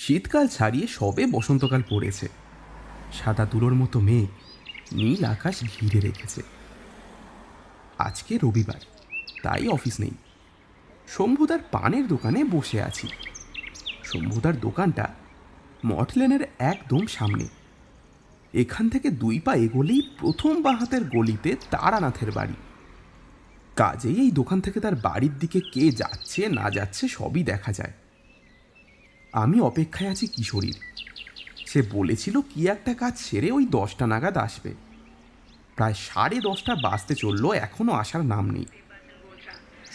শীতকাল ছাড়িয়ে সবে বসন্তকাল পড়েছে। সাদা তুলোর মতো মেঘ নীল আকাশ ঘিরে রেখেছে। আজকে রবিবার, তাই অফিস নেই। শম্ভুদার পানের দোকানে বসে আছি। শম্ভুদার দোকানটা মঠলেনের একদম সামনে। এখান থেকে 2 পা এগোলেই প্রথম বাঁ হাতের গলিতে তারানাথের বাড়ি। কাজেই এই দোকান থেকে তার বাড়ির দিকে কে যাচ্ছে না যাচ্ছে সবই দেখা যায়। আমি অপেক্ষায় আছি কিশোরীর। সে বলেছিল কি একটা কাজ সেরে ওই 10টা নাগাদ আসবে। প্রায় 10:30 বাজতে চলল, এখনো আসার নাম নেই।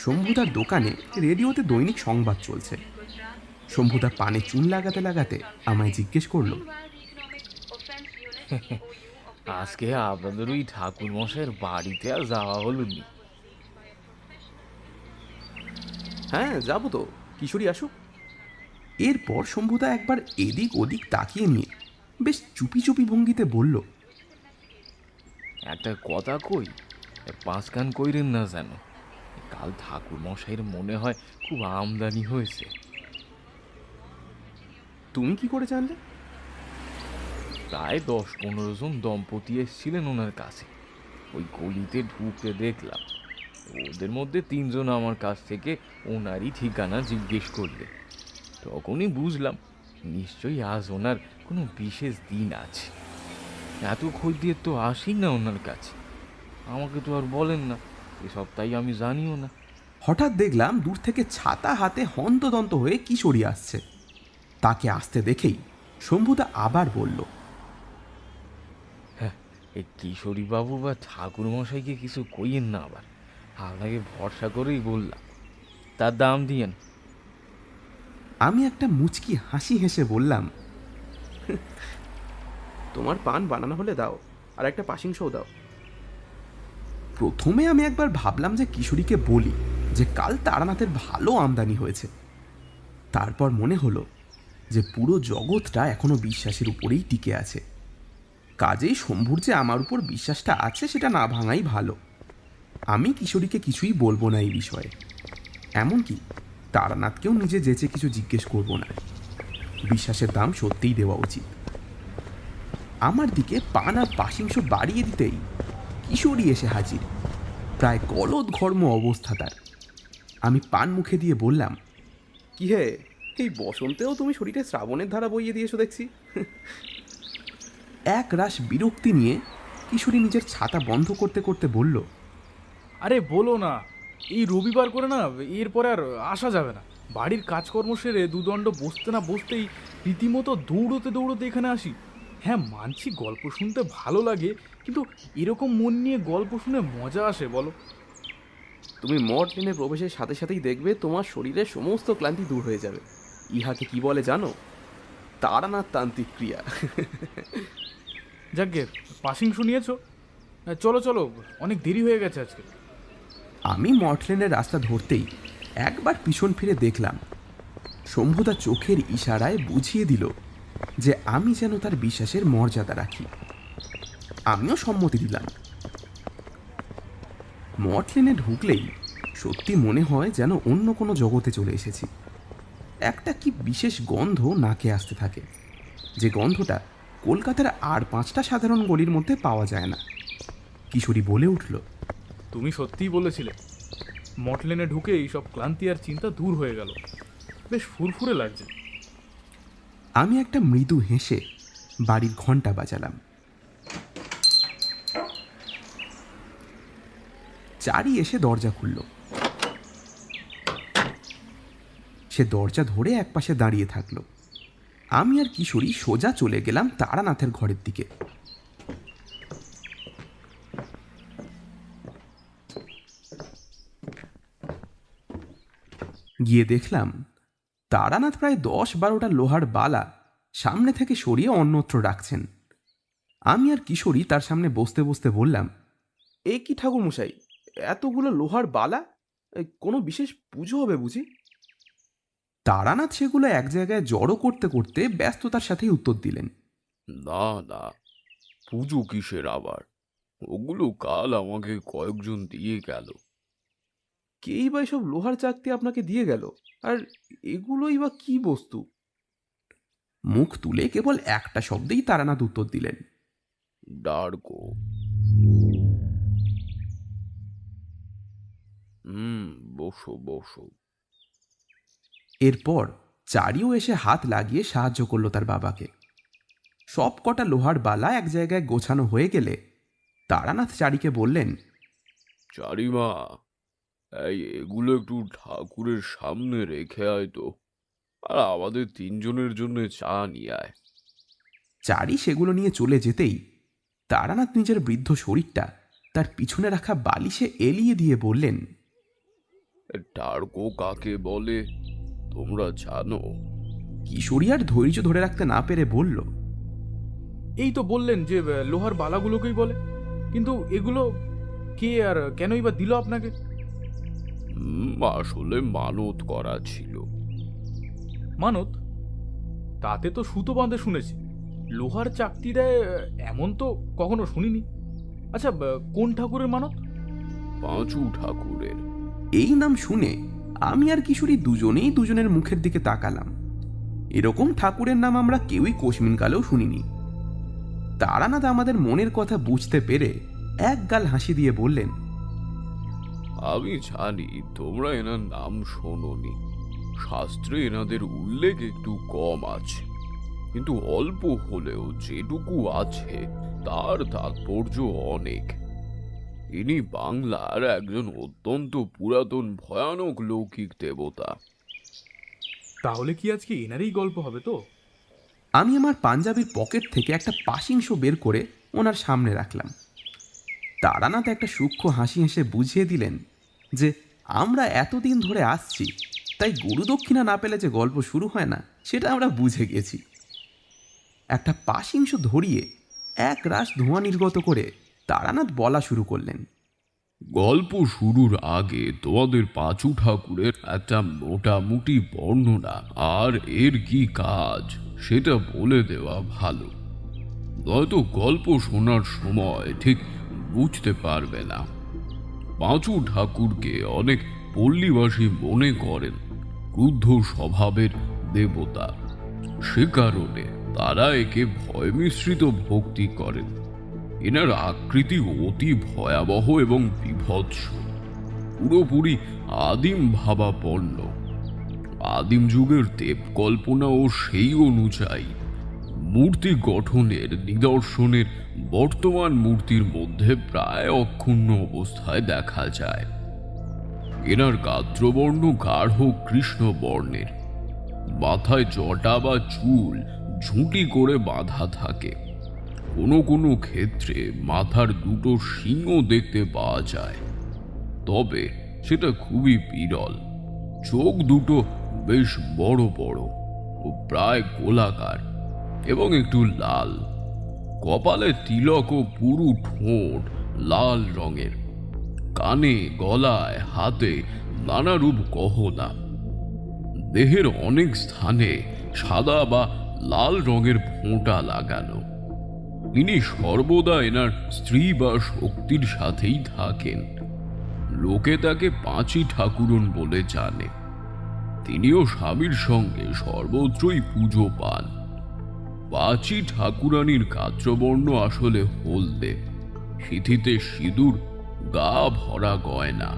শম্ভুদার দোকানে রেডিওতে দৈনিক সংবাদ চলছে। শম্ভুদা পানে চুন লাগাতে লাগাতে আমায় জিজ্ঞেস করলো, আজকে আপনাদের ওই ঠাকুর মশাইয়ের বাড়িতে আর যাওয়া হলো নি? হ্যাঁ যাবো তো, কিশোরী আসুক। এরপর শম্ভুদা একবার এদিক ওদিক তাকিয়ে নিয়ে বেশ চুপি চুপি ভঙ্গিতে বলল, একটা কথা কই, 5 কান কইরেন না যেন। কাল ঠাকুর মশাইয়ের মনে হয় খুব আমদানি হয়েছে। তুমি কি করে জানলে? প্রায় 10-15 জন দম্পতি এসেছিলেন ওনার কাছে। ওই গলিতে ঢুকতে দেখলাম। ওদের মধ্যে 3 জন আমার কাছ থেকে ওনারই ঠিকানা জিজ্ঞেস করলে। তখনই বুঝলাম নিশ্চয়ই আজ ওনার কোনো বিশেষ দিন আছে। এত খোঁজ দিয়ে তো আসি না ওনার কাছে, আমাকে তো আর বলেন না এসব, তাই আমি জানিও না। হঠাৎ দেখলাম দূর থেকে ছাতা হাতে হন্তদন্ত হয়ে কিশোরী আসছে। তাকে আসতে দেখেই শম্ভুদা আবার বলল, হ্যাঁ, এই কিশোরী বাবু বা ঠাকুর মশাইকে কিছু কইয়েন না আবার, আপনাকে ভরসা করেই বললাম। তার দাম দিয়েন। আমি একটা মুচকি হাসি হেসে বললাম, তোমার পান বানানো হলে দাও, আর একটা পাশিংশও দাও। প্রথমে আমি একবার ভাবলাম যে কিশোরীকে বলি যে কাল তারানাথের ভালো আমদানি হয়েছে। তারপর মনে হলো যে পুরো জগৎটা এখনো বিশ্বাসের উপরেই টিকে আছে। কাজেই শম্ভুর যে আমার উপর বিশ্বাসটা আছে সেটা না ভাঙাই ভালো। আমি কিশোরীকে কিছুই বলবো না এই বিষয়ে, এমনকি তারানাথকেও নিজে যেচে কিছু জিজ্ঞেস করব না। বিশ্বাসের দাম সত্যিই দেওয়া উচিত। আমার দিকে পান আর পাশিংশ বাড়িয়ে দিতেই কিশোরী এসে হাজির। প্রায় গলদঘর্ম অবস্থা তার। আমি পান মুখে দিয়ে বললাম, কি হে, এই বসন্তেও তুমি শরীরে শ্রাবণের ধারা বইয়ে দিয়েছো দেখছি। এক রাশ বিরক্তি নিয়ে কিশোরী নিজের ছাতা বন্ধ করতে করতে বলল, আরে বলো না, এই রবিবার করে না এরপরে আর আসা যাবে না। বাড়ির কাজকর্ম সেরে দুদণ্ড বসতে না বসতেই রীতিমতো দৌড়তে দৌড়তে এখানে আসি। হ্যাঁ মানছি গল্প শুনতে ভালো লাগে, কিন্তু এরকম মন নিয়ে গল্প শুনে মজা আসে বলো? তুমি মঠ লেনে প্রবেশের সাথে সাথেই দেখবে তোমার শরীরের সমস্ত ক্লান্তি দূর হয়ে যাবে। ইহাকে কি বলে জানো? তারানাথ তান্ত্রিক ক্রিয়া। যাকগে, পাসিং শুনিয়েছো? চলো চলো, অনেক দেরি হয়ে গেছে আজকে। আমি মঠ লেনের রাস্তা ধরতেই একবার পিছন ফিরে দেখলাম শম্ভুদা চোখের ইশারায় বুঝিয়ে দিল যে আমি যেন তার বিশ্বাসের মর্যাদা রাখি। আমিও সম্মতি দিলাম। মঠ লেনে ঢুকলেই সত্যি মনে হয় যেন অন্য কোনো জগতে চলে এসেছি। একটা কি বিশেষ গন্ধ নাকে আসতে থাকে, যে গন্ধটা কলকাতার আর 5টা সাধারণ গলির মধ্যে পাওয়া যায় না। কিশোরী বলে উঠল, তুমি সত্যিই বলেছিলে, মটলেনে ঢুকে এই সব ক্লান্তি আর চিন্তা দূর হয়ে গেল। বেশ ফুরফুরে লাগছে। আমি একটা মৃদু হেসে বাড়ির ঘন্টা বাজালাম। চারি এসে দরজা খুলল। সে দরজা ধরে একপাশে দাঁড়িয়ে থাকলো। আমি আর কিশোরী সোজা চলে গেলাম তারানাথের ঘরের দিকে। গিয়ে দেখলাম তারানাথ প্রায় 10-12টা লোহার বালা সামনে থেকে সরিয়ে অন্যত্র রাখছেন। আমি আর কিশোরী তার সামনে বসতে বসতে বললাম, এ কি ঠাকুর মশাই, এতগুলো লোহার বালা, কোনো বিশেষ পুজো হবে বুঝি? তারানাথ সেগুলো এক জায়গায় জড়ো করতে করতে ব্যস্ততার সাথেই উত্তর দিলেন, না না, পুজো কিসের আবার? ওগুলো কাল আমাকে কয়েকজন দিয়ে গেল। কেই বা এসব লোহার চাকতি আপনাকে দিয়ে গেল? আর এগুলোই বা কি বস্তু? মুখ তুলে কেবল একটা শব্দেই তারানাথ উত্তর দিলেন, ডার্কো। বসো বসো। এরপর চারিও এসে হাত লাগিয়ে সাহায্য করলো তার বাবাকে। সব কটা লোহার বালা এক জায়গায় গোছানো হয়ে গেলে তারানাথ চারিকে বললেন, চারিমা, এগুলো একটু ঠাকুরের সামনে রেখে আয় তো, আর আমাদের তিনজনের জন্য চা নিয়ে আয়। চারি সেগুলো নিয়ে চলে যেতেই তারানাথ নিজের বৃদ্ধ শরীরটা তার পিছনে রাখা বালিশে এলিয়ে দিয়ে বললেন, ডার্কো কাকে বলে তোমরা জানো? কিশোরী আর ধৈর্য ধরে রাখতে না পেরে বলল, এই তো বললেন যে লোহার বালাগুলোকেই বলে, কিন্তু এগুলো কে আর কেনই বা দিল আপনাকে? আসলে মানত করা ছিল। মানত? তাতে তো সুতো বাঁধে শুনেছি, লোহার চাকতি দেয় এমন তো কখনো শুনিনি। আচ্ছা, কোন ঠাকুরের মানত? পাঁচু ঠাকুরের। এই নাম শুনে আমি আর কিশোরী দুজনেই দুজনের মুখের দিকে তাকালাম। এরকম ঠাকুরের নাম আমরা কেউই কোশমিনকালেও শুনিনি। তারানাথ আমাদের মনের কথা বুঝতে পেরে এক গাল হাসি দিয়ে বললেন, আমি জানি তোমরা এনার নাম শোনোনি, শাস্ত্রে এনাদের উল্লেখ একটু কম আছে, কিন্তু অল্প হলেও যেটুকু আছে তার তাৎপর্য অনেক। ইনি বাংলার একজন অত্যন্ত পুরাতন ভয়ানক লৌকিক দেবতা। তাহলে কি আজকে এনারই গল্প হবে তো? আমি আমার পাঞ্জাবির পকেট থেকে একটা পাশিংশ বের করে ওনার সামনে রাখলাম। তারানাথ একটা সূক্ষ্ম হাসি হেসে বুঝিয়ে দিলেন যে আমরা এতদিন ধরে আসছি, তাই গুরু দক্ষিণা না পেলে যে গল্প শুরু হয় না সেটা আমরা বুঝে গেছি। একটা পাশিংশ ধরিয়ে এক রাশ ধোঁয়া নির্গত করে তারানাথ বলা শুরু করলেন, গল্প শুরুর আগে তোমাদের পাঁচু ঠাকুরের একটা মোটামুটি বর্ণনা আর এর কি কাজ সেটা বলে দেওয়া ভালো, নয়তো গল্প শোনার সময় ঠিক বুঝতে পারবে না। পাঁচু ঠাকুরকে অনেক পল্লীবাসী মনে করেন ক্রুদ্ধ স্বভাবের দেবতা, সে কারণে তারা একে ভয় মিশ্রিত ভক্তি করেন। এনার আকৃতি অতি ভয়াবহ এবং বিভৎস, পুরোপুরি আদিম ভাবাপন্ন। আদিম যুগের দেবকল্পনাও সেই অনুযায়ী মূর্তি গঠনের নিদর্শনের বর্তমান মূর্তির মধ্যে প্রায় অক্ষুণ্ণ অবস্থায় দেখা যায়। এনার গাত্রবর্ণ গাঢ় কৃষ্ণ বর্ণের, মাথায় জটা বা চুল ঝুঁটি করে বাঁধা থাকে, কোনো কোনো ক্ষেত্রে মাথার দুটো শিংও দেখতে পাওয়া যায়, তবে সেটা খুবই বিরল। চোখ দুটো বেশ বড় বড় ও প্রায় গোলাকার এবং একটু লাল। কপালে তিলক ও পুরু ঠোঁট লাল রঙের। কানে, গলায়, হাতে নানারূপ গহনা। দেহের অনেক স্থানে সাদা বা লাল রঙের ফোঁটা লাগানো। তিনি সর্বদা এনার স্ত্রী বা শক্তির সাথেই থাকেন। লোকে তাকে পাঁচি ঠাকুরন বলে জানে। তিনিও স্বামীর সঙ্গে সর্বত্রই পুজো পান। পাঁচি ঠাকুরানীর গাত্রবর্ণ আসলে হলদে, সিঁথিতে সিঁদুর, গা ভরা গয়না,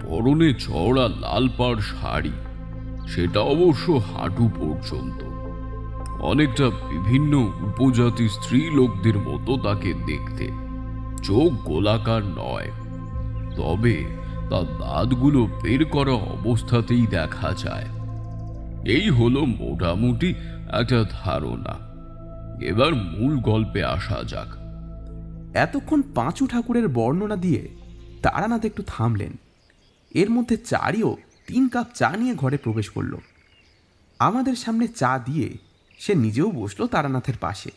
পরনে চওড়া লাল পাড় শাড়ি, সেটা অবশ্য হাঁটু পর্যন্ত। অনেকটা বিভিন্ন উপজাতি স্ত্রী লোকদের মতো তাকে দেখতে। চোখ গোলাকার নয়, তবে তার দাঁতগুলো বের করা অবস্থাতেই দেখা যায়। এই হলো মোটামুটি একটা ধারণা। এবার মূল গল্পে আসা যাক। এতক্ষণ পাঁচু ঠাকুরের বর্ণনা দিয়ে তারানাথ একটু থামলেন। এর মধ্যে চারিও 3 কাপ চা নিয়ে ঘরে প্রবেশ করল। আমাদের সামনে চা দিয়ে সে নিজেও বসলো তারানাথের পাশে।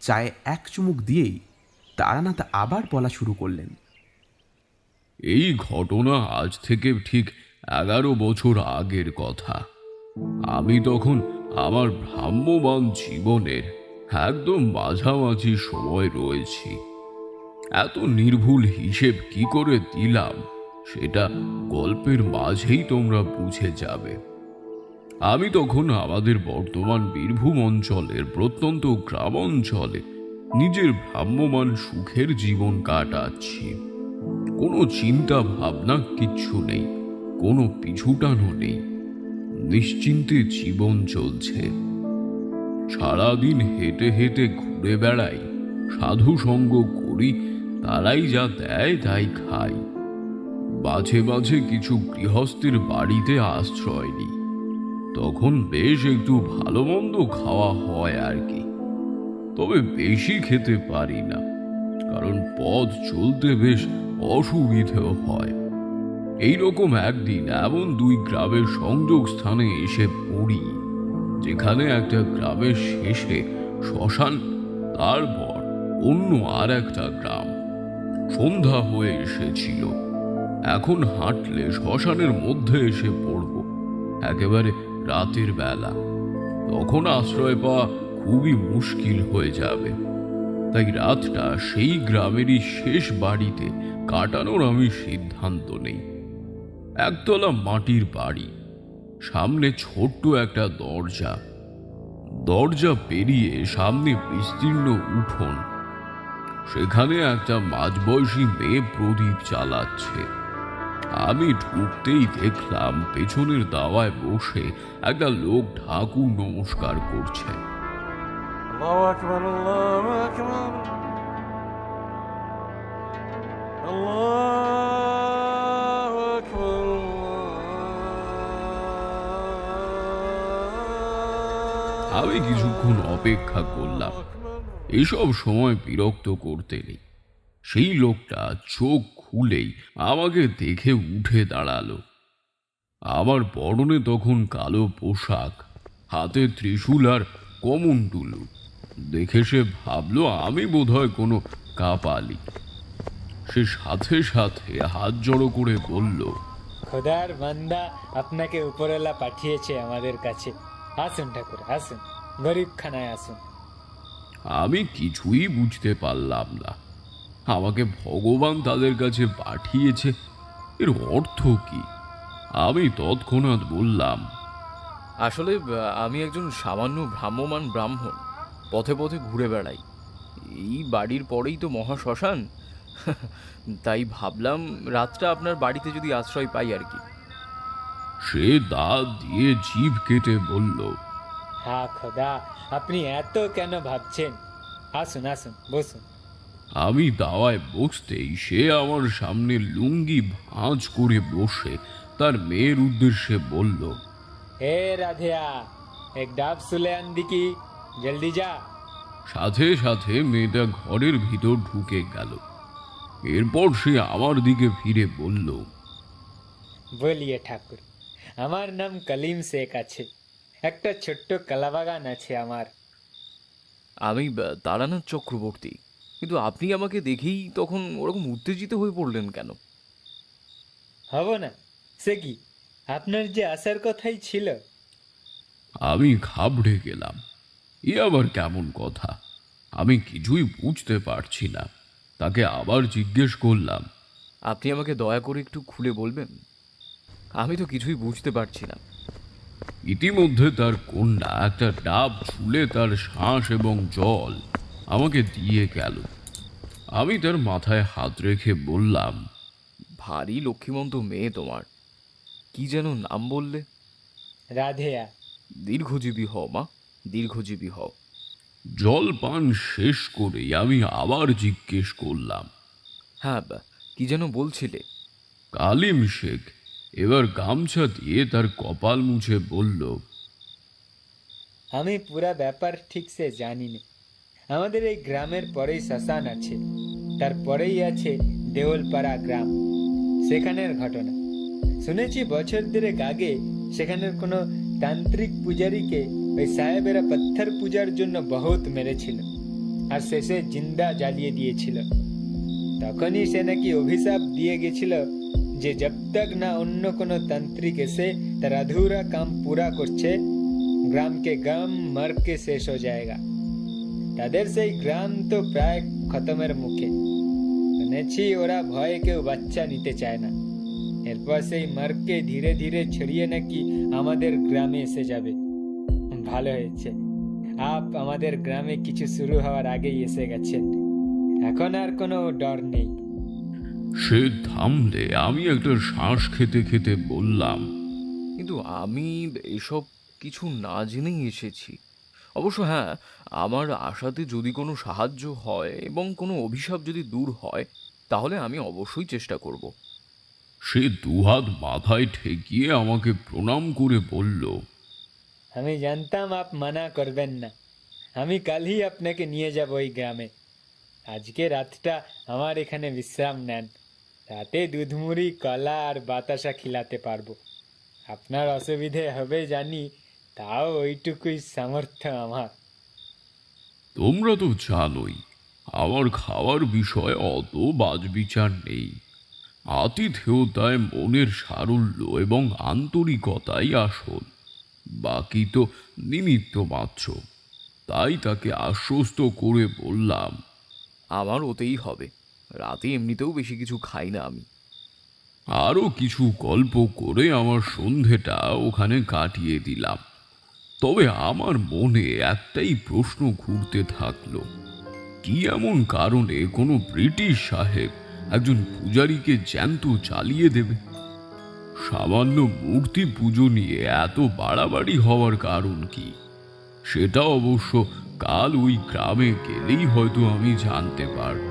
চায়ে এক চুমুক দিয়েই তারানাথ আবার বলা শুরু করলেন, এই ঘটনা আজ থেকে ঠিক 11 বছর আগের কথা। আমি তখন আমার ভ্রাম্যমাণ জীবনের একদম মাঝামাঝি সময় রয়েছি। এত নির্ভুল হিসেব কি করে দিলাম সেটা গল্পের মাঝেই তোমরা বুঝে যাবে। আমি তখন আমাদের বর্তমান বীরভূম অঞ্চলের প্রত্যন্ত গ্রাম অঞ্চলে নিজের ভ্রাম্যমান সুখের জীবন কাটাচ্ছি। কোনো চিন্তা ভাবনা কিচ্ছু নেই, কোনো পিছুটানো নেই, নিশ্চিন্তে জীবন চলছে। সারাদিন হেঁটে হেঁটে ঘুরে বেড়াই, সাধু সঙ্গ করি, তারাই যা দেয় তাই খাই। মাঝে মাঝে কিছু গৃহস্থের বাড়িতে আশ্রয় নিই, তখন বেশ একটু ভালো মন্দ খাওয়া হয় আর কি। তবে বেশি খেতে পারি না, কারণ পথ চলতে বেশ অসুবিধেও হয়। এইরকম একদিন এমন দুই গ্রামের সংযোগ স্থানে এসে পড়ি, যেখানে একটা গ্রামের শেষে শ্মশান, তারপর অন্য আর একটা গ্রাম। সন্ধ্যা হয়ে এসেছিল, এখন হাঁটলে শ্মশানের মধ্যে এসে পড়ব একেবারে রাতের বেলা। তখন আশ্রয় পাওয়া খুবই মুশকিল হয়ে যাবে। তাই রাতটা সেই গ্রামেরই শেষ বাড়িতে কাটানোর আমি সিদ্ধান্ত নেই। একতলা মাটির বাড়ি, সামনে ছোট্ট একটা দরজা। দরজা পেরিয়ে সামনে বিস্তীর্ণ উঠোন, সেখানে একটা মাঝবয়সী মেয়ে প্রদীপ জ্বালাচ্ছে। আমি ঢুকতেই দেখলাম পেছনের দাওয়ায় বসে একটা লোক ঠাকুর নমস্কার করছে। আল্লাহু আকবার, আল্লাহু আকবার, আল্লাহু আকবার। আমি কিছুক্ষণ অপেক্ষা করলাম, এসব সময় বিরক্ত করতে নেই। সেই লোকটা চোখ খুলেই আমাকে দেখে উঠে দাঁড়ালো। আমার পরনে তখন কালো পোশাক, হাতে ত্রিশূল আর কমণ্ডলু। দেখে সে ভাবলো আমি বোধহয় কোনো কাপালি। সে সাথে সাথে হাত জড়ো করে বলল, খোদার বান্দা আপনাকে উপরওয়ালা পাঠিয়েছে আমাদের কাছে। আসুন ঠাকুর, আসুন, গরিব খানায় আসুন। আমি কিছুই বুঝতে পারলাম না। আমাকে ভগবান তাদের কাছে পাঠিয়েছে, এর অর্থ কি? আমি তৎক্ষণাৎ বললাম, আসলে আমি একজন সামান্য ভ্রাম্যমান ব্রাহ্মণ, পথে পথে ঘুরে বেড়াই। এই বাড়ির পরেই তো মহাশ্মশান, তাই ভাবলাম রাতটা আপনার বাড়িতে যদি আশ্রয় পাই আর কি। সে দাঁত দিয়ে জিভ কেটে বলল, হ্যাঁ খোদা, আপনি এত কেন ভাবছেন? আসুন আসুন, বসুন। আমি দাওয়ায় বসতেই সে আমার সামনে লুঙ্গি ভাঁজ করে বসে তার মেয়ের উদ্দেশ্যে বলল, হে রাধেয়া, এক ডাব সুলে আনদি কি, জলদি যা। সাথে সাথে মেয়েটা ঘরের ভিতর ঢুকে গেল। এরপর সে আমার দিকে ফিরে বলল, বলিয়ে ঠাকুর, আমার নাম কলিম শেখ আছে, একটা ছোট্ট কলাবাগান আছে আমার। আমি তারানাথ চক্রবর্তী, কিন্তু আপনি আমাকে দেখেই তখন ওরকম উত্তেজিত হয়ে পড়লেন কেন? হব না সে কি, আপনার যে আসার কথাই ছিল। আমি ঘাবড়ে গেলাম। এ আবার কেমন কথা? আমি কিছুই বুঝতে পারছি না। তাকে আবার জিজ্ঞেস করলাম, আপনি আমাকে দয়া করে একটু খুলে বলবেন? আমি তো কিছুই বুঝতে পারছি না। ইতিমধ্যে তার কন্যা একটা ডাব ছুলে তার শ্বাস এবং জল আমাকে দিয়ে গেল। আমি তার মাথায় হাত রেখে বললাম, ভারী লক্ষ্মীমন্ত মেয়ে তোমার। কি যেন নাম বললে? রাধেয়া। দীর্ঘজীবী হও মা, দীর্ঘজীবী হও। জল পান শেষ করেই আমি আবার জিজ্ঞেস করলাম, হ্যাঁ, কি যেন বলছিলে? কালিম শেখ এবার গামছা দিয়ে তার কপাল মুছে বলল, আমি পুরা ব্যাপার ঠিক সে জানি না। আমাদের এই গ্রামের পরেই শ্মশান আছে, তারপরেই আছে দেওলপাড়া গ্রাম। সেখানের ঘটনা শুনেছি, বছর দেড়েক আগে সেখানের কোনো তান্ত্রিক পূজারীকে ওই সাহেবেরা পাথর পূজার জন্য বহুত মেরেছিল আর শেষে জিন্দা জ্বালিয়ে দিয়েছিল। তখনই সে নাকি অভিশাপ দিয়ে গেছিল যে জব তক না অন্য কোনো তান্ত্রিক এসে তার আধুরা কাম পুরা করছে, গ্রাম কে গাম মর কে শেষ হয়ে যায়গা। তাদের সেই গ্রাম তো প্রায় খতমের মুখে। শুনেছি ওরা ভয়ে কেউ বাচ্চা নিতে চায় না। এরপর কুয়াশায় মার্গকে ধীরে ধীরে ছড়িয়ে নাকি আমাদের গ্রামে এসে যাবে। ভালো হয়েছে, আমাদের গ্রামে কিছু শুরু হওয়ার আগেই এসে গেছেন। এখন আর কোনো ডর নেই। সে থামলে আমি একটা শ্বাস খেতে খেতে বললাম, কিন্তু আমি এসব কিছু না জেনেই এসেছি। অবশ্য হ্যাঁ, আমার আশাতে যদি কোনো সাহায্য হয় এবং কোনো অভিশাপ যদি দূর হয়, তাহলে আমি অবশ্যই চেষ্টা করব। সে দুহাত মাথায় ঠেকিয়ে আমাকে প্রণাম করে বলল, আমি জানতাম মানা করবেন না। আমি কালই আপনাকে নিয়ে যাব ওই গ্রামে। আজকে রাতটা আমার এখানে বিশ্রাম নেন। রাতে দুধ মুড়ি, কলা আর বাতাসা খিলাতে পারবো। আপনার অসুবিধে হবে জানি, তাও ওইটুকুই সামর্থ্য আমার। তোমরা তো জানোই আমার খাওয়ার বিষয়ে অত বাজবিচার নেই। আতিথেয়তায় মনের সারল্য এবং আন্তরিকতাই আসল, বাকি তো নিমিত্ত মাত্র। তাই তাকে আশ্বস্ত করে বললাম, আমার ওতেই হবে। রাতে এমনিতেও বেশি কিছু খাই না আমি। আরও কিছু গল্প করে আমার সন্ধেটা ওখানে কাটিয়ে দিলাম। তবে আমার মনে একটাই প্রশ্ন ঘুরতে থাকলো, কি এমন কারণে কোনো ব্রিটিশ সাহেব একজন পূজারীকে জ্যান্ত জ্বালিয়ে দেবে? সামান্য মূর্তি পুজো নিয়ে এত বাড়াবাড়ি হওয়ার কারণ কি? সেটা অবশ্য কাল ওই গ্রামে গেলেই হয়তো আমি জানতে পারব।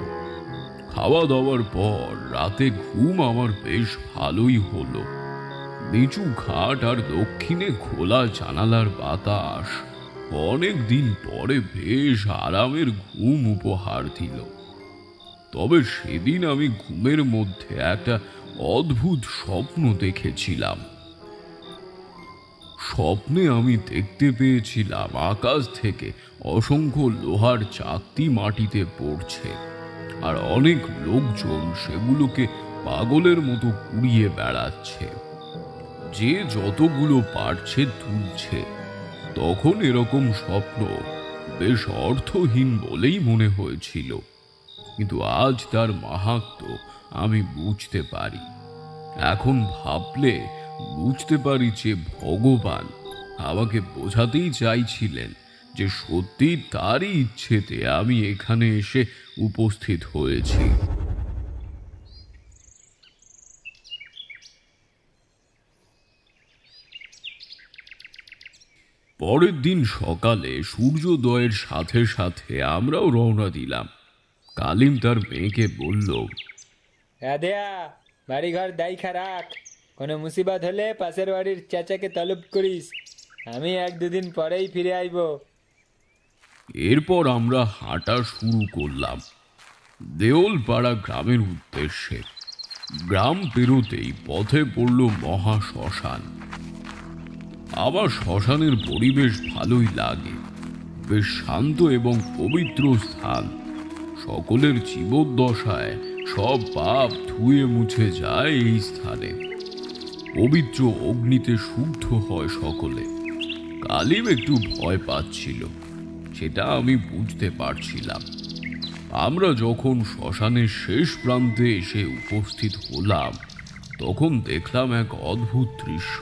খাওয়া দাওয়ার পর রাতে ঘুম আমার বেশ ভালোই হলো। নিচু ঘাট আর দক্ষিণে খোলা জানালার বাতাস অনেক দিন পরে বেশ আরামের ঘুম উপহার দিল। তবে সেদিন আমি ঘুমের মধ্যে একটা অদ্ভুত স্বপ্ন দেখেছিলাম। স্বপ্নে আমি দেখতে পেয়েছিলাম আকাশ থেকে অসংখ্য লোহার চাকতি মাটিতে পড়ছে, আর অনেক লোকজন সেগুলোকে পাগলের মতো কুড়িয়ে বেড়াচ্ছে। যে যতগুলো পারছে তুলছে। তখন এরকম স্বপ্ন বেশ অর্থহীন বলেই মনে হয়েছিল, কিন্তু আজ তার মাহাত্ম্য আমি বুঝতে পারি। এখন ভাবলে বুঝতে পারি যে ভগবান আমাকে বোঝাতেই চাইছিলেন যে সত্যি তারই ইচ্ছেতে আমি এখানে এসে উপস্থিত হয়েছি। পরের দিন সকালে সূর্যোদয়ের সাথে সাথে আমরাও রওনা দিলাম। কালিম তার মেয়েকে বলল, রাধেয়া, বাড়িঘর দায়িখা রাখ। কোনো মুসিবত হলে পাশের বাড়ির চাচাকে তলব করিস। আমি 1-2 দিন পরেই ফিরে আইব। এরপর আমরা হাঁটা শুরু করলাম দেওলপাড়া গ্রামের উদ্দেশ্যে। গ্রাম পেরোতেই পথে পড়ল মহা শ্মশান। আমার শ্মশানের পরিবেশ ভালোই লাগে, বেশ শান্ত এবং পবিত্র স্থান। সকলের জীবদ্দশায় সব পাপ ধুয়ে মুছে যায় এই স্থানে। পবিত্র অগ্নিতে শুদ্ধ হয় সকলে। কালিম একটু ভয় পাচ্ছিল, সেটা আমি বুঝতে পারছিলাম। আমরা যখন শ্মশানের শেষ প্রান্তে এসে উপস্থিত হলাম, তখন দেখলাম এক অদ্ভুত দৃশ্য।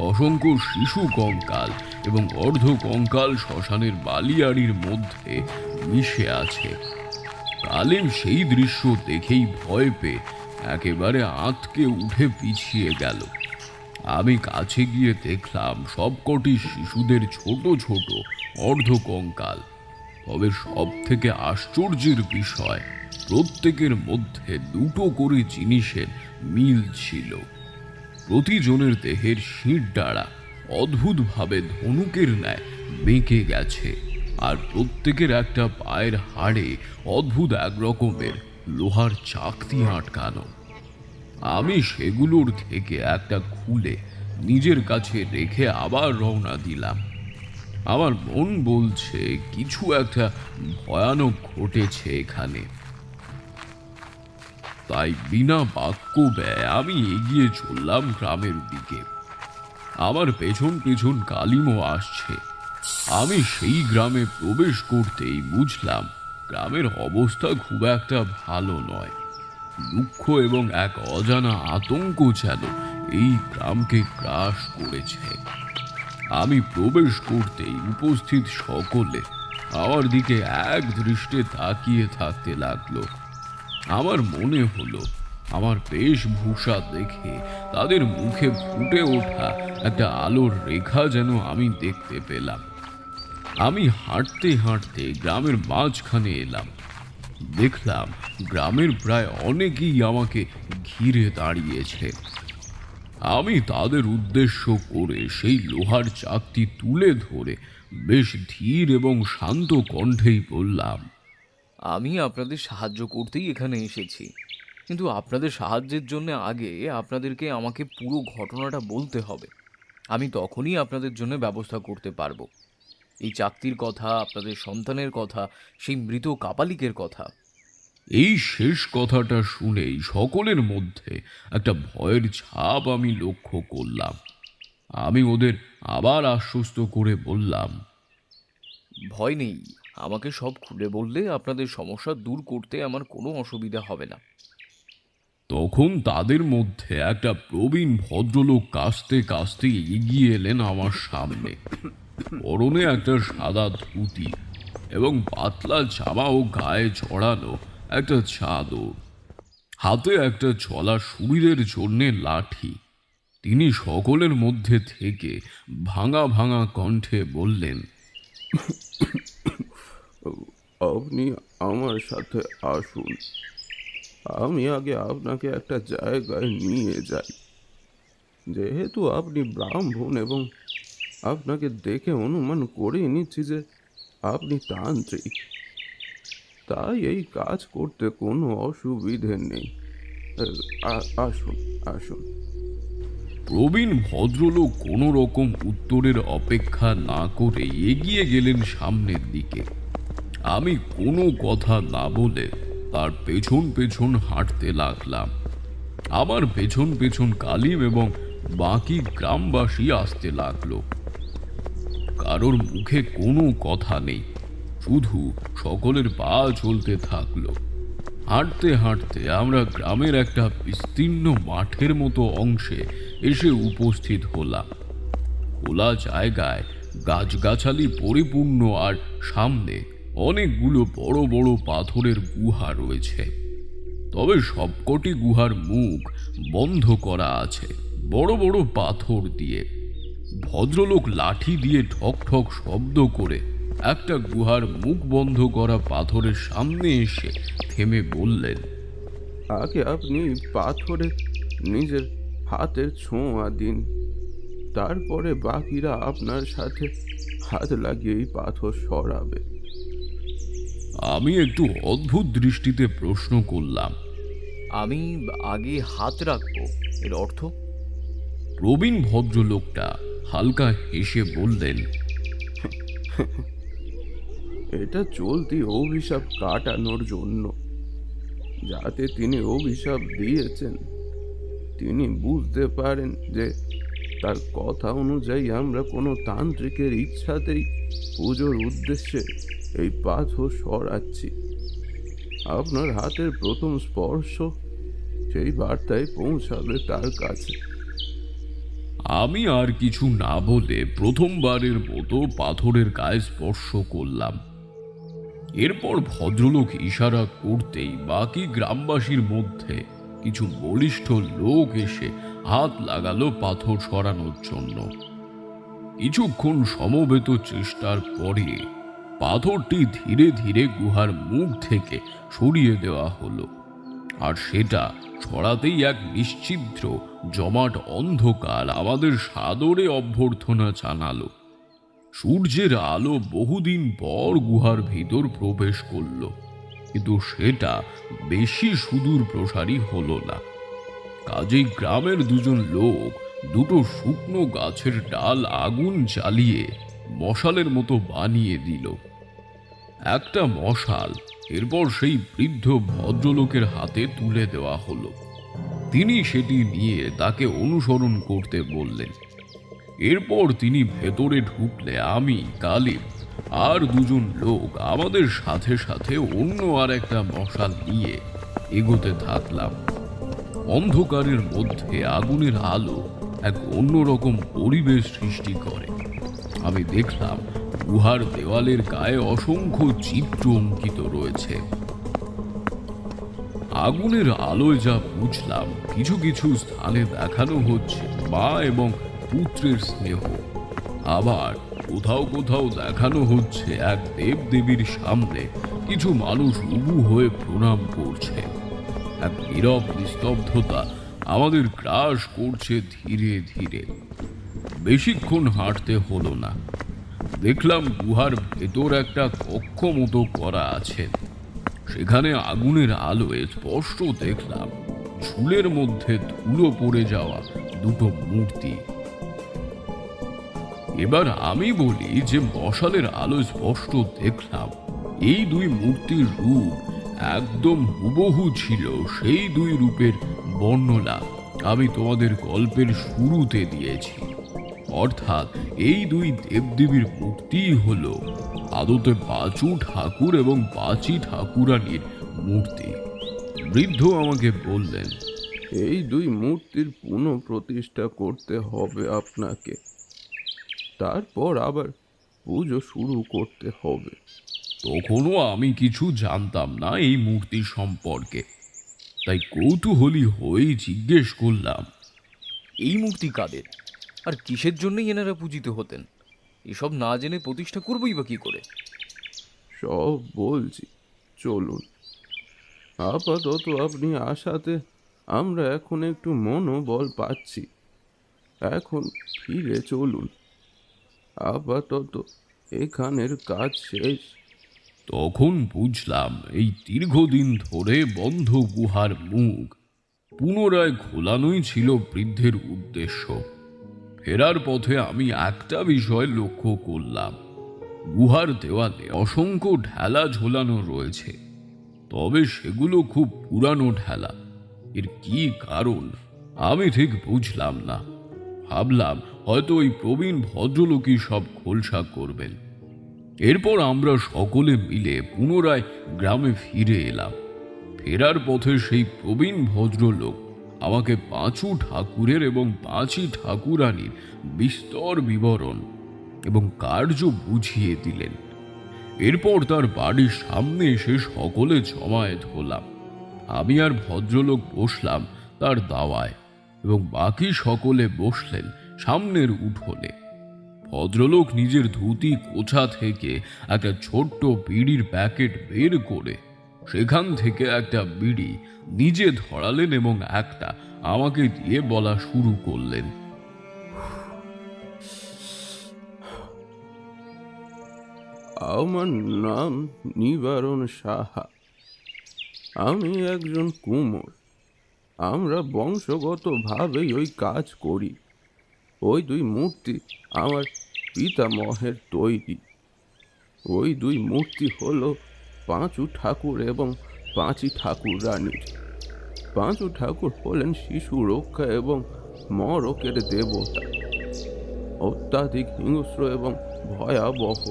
অসংখ্য শিশু কঙ্কাল এবং অর্ধ কঙ্কাল শ্মশানের বালিয়াড়ির মধ্যে মিশে আছে। কালিম সেই দৃশ্য দেখেই ভয় পেয়ে একেবারে আঁতকে উঠে পিছিয়ে গেল। আমি কাছে গিয়ে দেখলাম সবকটি শিশুদের ছোট ছোট অর্ধ কঙ্কাল। তবে সব থেকে আশ্চর্যের বিষয়, প্রত্যেকের মধ্যে 2টো করে জিনিসের মিল ছিল। প্রতিজনের দেহের শির ডাঁড়া অদ্ভুতভাবে ধনুকের ন্যায় বেঁকে গেছে, আর প্রত্যেকের একটা পায়ের হাড়ে অদ্ভুত এক রকমের লোহার চাকতি আটকানো। আমি সেগুলোর থেকে একটা খুলে নিজের কাছে রেখে আবার রওনা দিলাম। আমার মন বলছে কিছু একটা ভয়ানক ঘটেছে এখানে। তাই বিনা বাক্য ব্যয় আমি এগিয়ে চললাম গ্রামের দিকে। আমার পেছন পেছন কালিমও আসছে। আমি সেই গ্রামে প্রবেশ করতেই বুঝলাম গ্রামের অবস্থা খুব একটা ভালো নয়। দুঃখ এবং এক অজানা আতঙ্ক যেন এই গ্রামকে গ্রাস করেছে। আমি প্রবেশ করতেই উপস্থিত সকলে আমার দিকে এক দৃষ্টে তাকিয়ে থাকতে লাগলো। আমার মনে হলো আমার বেশভূষা দেখে তাদের মুখে ফুটে ওঠা একটা আলোর রেখা যেন আমি দেখতে পেলাম। আমি হাঁটতে হাঁটতে গ্রামের মাঝখানে এলাম। দেখলাম গ্রামের প্রায় অনেকেই আমাকে ঘিরে দাঁড়িয়েছে। আমি তাদের উদ্দেশ্য করে সেই লোহার চাকতি তুলে ধরে বেশ ধীর এবং শান্ত কণ্ঠেই বললাম, আমি আপনাদের সাহায্য করতেই এখানে এসেছি, কিন্তু আপনাদের সাহায্যের জন্য আগে আপনাদেরকে আমাকে পুরো ঘটনাটা বলতে হবে। আমি তখনই আপনাদের জন্য ব্যবস্থা করতে পারবো। এই চাকতির কথা, আপনাদের সন্তানের কথা, সেই মৃত কাপালিকের কথা। এই শেষ কথাটা শুনেই সকলের মধ্যে একটা ভয়ের ছাপ আমি লক্ষ্য করলাম। আমি ওদের আবার আশ্বস্ত করে বললাম, ভয় নেই, আমাকে সব খুলে বললে আপনাদের সমস্যা দূর করতে আমার কোনো অসুবিধা হবে না। তখন তাদের মধ্যে একটা প্রবীণ ভদ্রলোক কাস্তে কাস্তে এগিয়ে এলেন আমার সামনে। পরনে একটা সাদা ধুতি এবং পাতলা জামা ও গায়ে ছড়ানো একটা চাদর, হাতে একটা চলা শরীরের জন্যে লাঠি। তিনি সকলের মধ্যে থেকে ভাঙা ভাঙা কণ্ঠে বললেন, আপনি আমার সাথে আসুন, আমি আগে আপনাকে একটা জায়গায় নিয়ে যাই। যেহেতু আপনি ব্রাহ্মণ এবং আপনাকে দেখে অনুমান করে নিচ্ছি যে আপনি তান্ত্রিক, তাই এই কাজ করতে কোনো অসুবিধে নেই। আসুন আসুন। প্রবীণ ভদ্রলোক কোনো রকম উত্তরের অপেক্ষা না করে এগিয়ে গেলেন সামনের দিকে। আমি কোনো কথা না বলে তার পেছন পেছন হাঁটতে লাগলাম। আমার পেছন পেছন কালিম এবং বাকি গ্রামবাসী আসতে লাগলো। কারোর মুখে কোনো কথা নেই, শুধু সকলের পা চলতে থাকলো। হাঁটতে হাঁটতে আমরা গ্রামের একটা বিস্তীর্ণ মাঠের মতো অংশে এসে উপস্থিত হলাম। খোলা জায়গায় গাছগাছালি পরিপূর্ণ, আর সামনে অনেকগুলো বড় বড় পাথরের গুহা রয়েছে। তবে সবকটি গুহার মুখ বন্ধ করা আছে বড় বড় পাথর দিয়ে। ভদ্রলোক লাঠি দিয়ে ঠক ঠক শব্দ করে একটা গুহার মুখ বন্ধ করা পাথরের সামনে এসে থেমে বললেন, আগে আপনি পাথরে নিজের হাতের ছোঁয়া দিন, তারপরে বাকিরা আপনার সাথে হাত লাগিয়ে এই পাথর সরাবে। আমি একটু অদ্ভুত দৃষ্টিতে প্রশ্ন করলাম, আমি আগে হাত রাখবো, এর অর্থ? প্রবীণ ভদ্রলোকটা হালকা হেসে বললেন, এটা চলতি অভিশাপ কাটানোর জন্য, যাতে তিনি অভিশাপ দিয়েছেন তিনি বুঝতে পারেন যে তার কথা অনুযায়ী আমরা কোনো তান্ত্রিকের ইচ্ছাতেই পুজোর উদ্দেশ্যে এই পাথর সরাচ্ছি। আপনার হাতের প্রথম স্পর্শ সেই বার্তায় পৌঁছাবে তার কাছে। আমি আর কিছু না বলে প্রথমবারের মতো পাথরের গায়ে স্পর্শ করলাম। এরপর ভদ্রলোক ইশারা করতেই বাকি গ্রামবাসীর মধ্যে কিছু বলিষ্ঠ লোক এসে হাত লাগালো পাথর সরানোর জন্য। কিছুক্ষণ সমবেত চেষ্টার পরে পাথরটি ধীরে ধীরে গুহার মুখ থেকে সরিয়ে দেওয়া হলো, আর সেটা ছড়াতেই এক নিশ্চিদ্র জমাট অন্ধকার আমাদের সাদরে অভ্যর্থনা জানালো। সূর্যের আলো বহুদিন পর গুহার ভিতর প্রবেশ করল, কিন্তু সেটা বেশি সুদূর প্রসারী হলো না। কাজেই গ্রামের দুজন লোক দুটো শুকনো গাছের ডাল আগুন জ্বালিয়ে মশালের মতো বানিয়ে দিল। একটা মশাল এরপর সেই বৃদ্ধ ভদ্রলোকের হাতে তুলে দেওয়া হলো। তিনি সেটি নিয়ে তাকে অনুসরণ করতে বললেন। এরপর তিনি ভেতরে ঢুকলে আমি, কালিম আর দুজন লোক আমাদের সাথে সাথে অন্য আর একটা মশাল নিয়ে এগোতে থাকলাম। অন্ধকারের মধ্যে আগুনের আলো এক অন্যরকম পরিবেশ সৃষ্টি করে। আমি দেখলাম গুহার দেওয়ালের গায়ে অসংখ্য চিত্র অঙ্কিত রয়েছে। আগুনের আলোয় যা বুঝলাম, কিছু কিছু স্থানে দেখানো হচ্ছে মা এবং পুত্রের স্নেহ, আবার কোথাও কোথাও দেখানো হচ্ছে এক দেবদেবীর সামনে কিছু মানুষ উবু হয়ে প্রণাম করছে। এক নীরব নিস্তব্ধতা আমাদের গ্রাস করছে ধীরে ধীরে। বেশিক্ষণ হাঁটতে হলো না। দেখলাম গুহার ভেতর একটা কক্ষ মতো করা আছে। সেখানে আগুনের আলোয় স্পষ্ট দেখলাম ঝুলের মধ্যে ধুলো পড়ে যাওয়া দুটো মূর্তি। এবার আমি বলি যে মশালের আলো স্পষ্ট দেখলাম এই দুই মূর্তির রূপ একদম হুবহু ছিল সেই দুই রূপের বর্ণনা আমি তোমাদের গল্পের শুরুতে দিয়েছি। অর্থাৎ এই দুই দেবদেবীর মূর্তিই হলো আদতে পাঁচু ঠাকুর এবং পাঁচি ঠাকুরানীর মূর্তি। বৃদ্ধ আমাকে বললেন, এই দুই মূর্তির পুনঃপ্রতিষ্ঠা করতে হবে আপনাকে, তারপর আবার পুজো শুরু করতে হবে। তখনও আমি কিছু জানতাম না এই মূর্তি সম্পর্কে, তাই কৌতূহলী হয়েই জিজ্ঞেস করলাম, এই মূর্তি কাদের আর কিসের জন্যই এনারা পূজিত হতেন? এসব না জেনে প্রতিষ্ঠা করবই বা কি করে? সব বলছি, চলুন। আপাতত আপনি আসাতে আমরা এখন একটু মনোবল পাচ্ছি। এখন ফিরে চলুন, আপাতত এখানের কাজ শেষ। তখন বুঝলাম এই দীর্ঘদিন ধরে বন্ধ গুহার মুখ পুনরায় খোলানোই ছিল বৃদ্ধের উদ্দেশ্য। ফেরার পথে আমি একটা বিষয় লক্ষ্য করলাম, গুহার দেওয়ালে অসংখ্য ঢেলা ঝোলানো রয়েছে, তবে সেগুলো খুব পুরানো ঢেলা। এর কি কারণ আমি ঠিক বুঝলাম না। ভাবলাম হয়তো ওই প্রবীণ ভদ্রলোকই সব খোলসা করবেন। এরপর আমরা সকলে মিলে পুনরায় গ্রামে ফিরে এলাম। ফেরার পথে সেই প্রবীণ ভদ্রলোক আমাকে পাঁচু ঠাকুরের এবং পাঁচি ঠাকুরানীর বিস্তর বিবরণ এবং কার্য বুঝিয়ে দিলেন। এরপর তার বাড়ির সামনে এসে সকলে জমায়েত হলাম। আমি আর ভদ্রলোক বসলাম তার দাওয়ায় এবং বাকি সকলে বসলেন সামনের উঠোনে। ভদ্রলোক নিজের ধুতি কোছা থেকে একটা ছোট্ট বিড়ির প্যাকেট বের করে সেখান থেকে একটা বিড়ি নিজে ধরালেন এবং একটা আমাকে দিয়ে বলা শুরু করলেন, আমার নাম নিবারণ সাহা। আমি একজন কুমোর। আমরা বংশগতভাবেই ওই কাজ করি। ওই দুই মূর্তি আমার পিতামহের তৈরি। ওই দুই মূর্তি হলো পাঁচু ঠাকুর এবং পাঁচি ঠাকুর রানীর। পাঁচু ঠাকুর হলেন শিশু রক্ষা এবং মরকের দেবতা, অত্যাধিক হিংস্র এবং ভয়াবহ।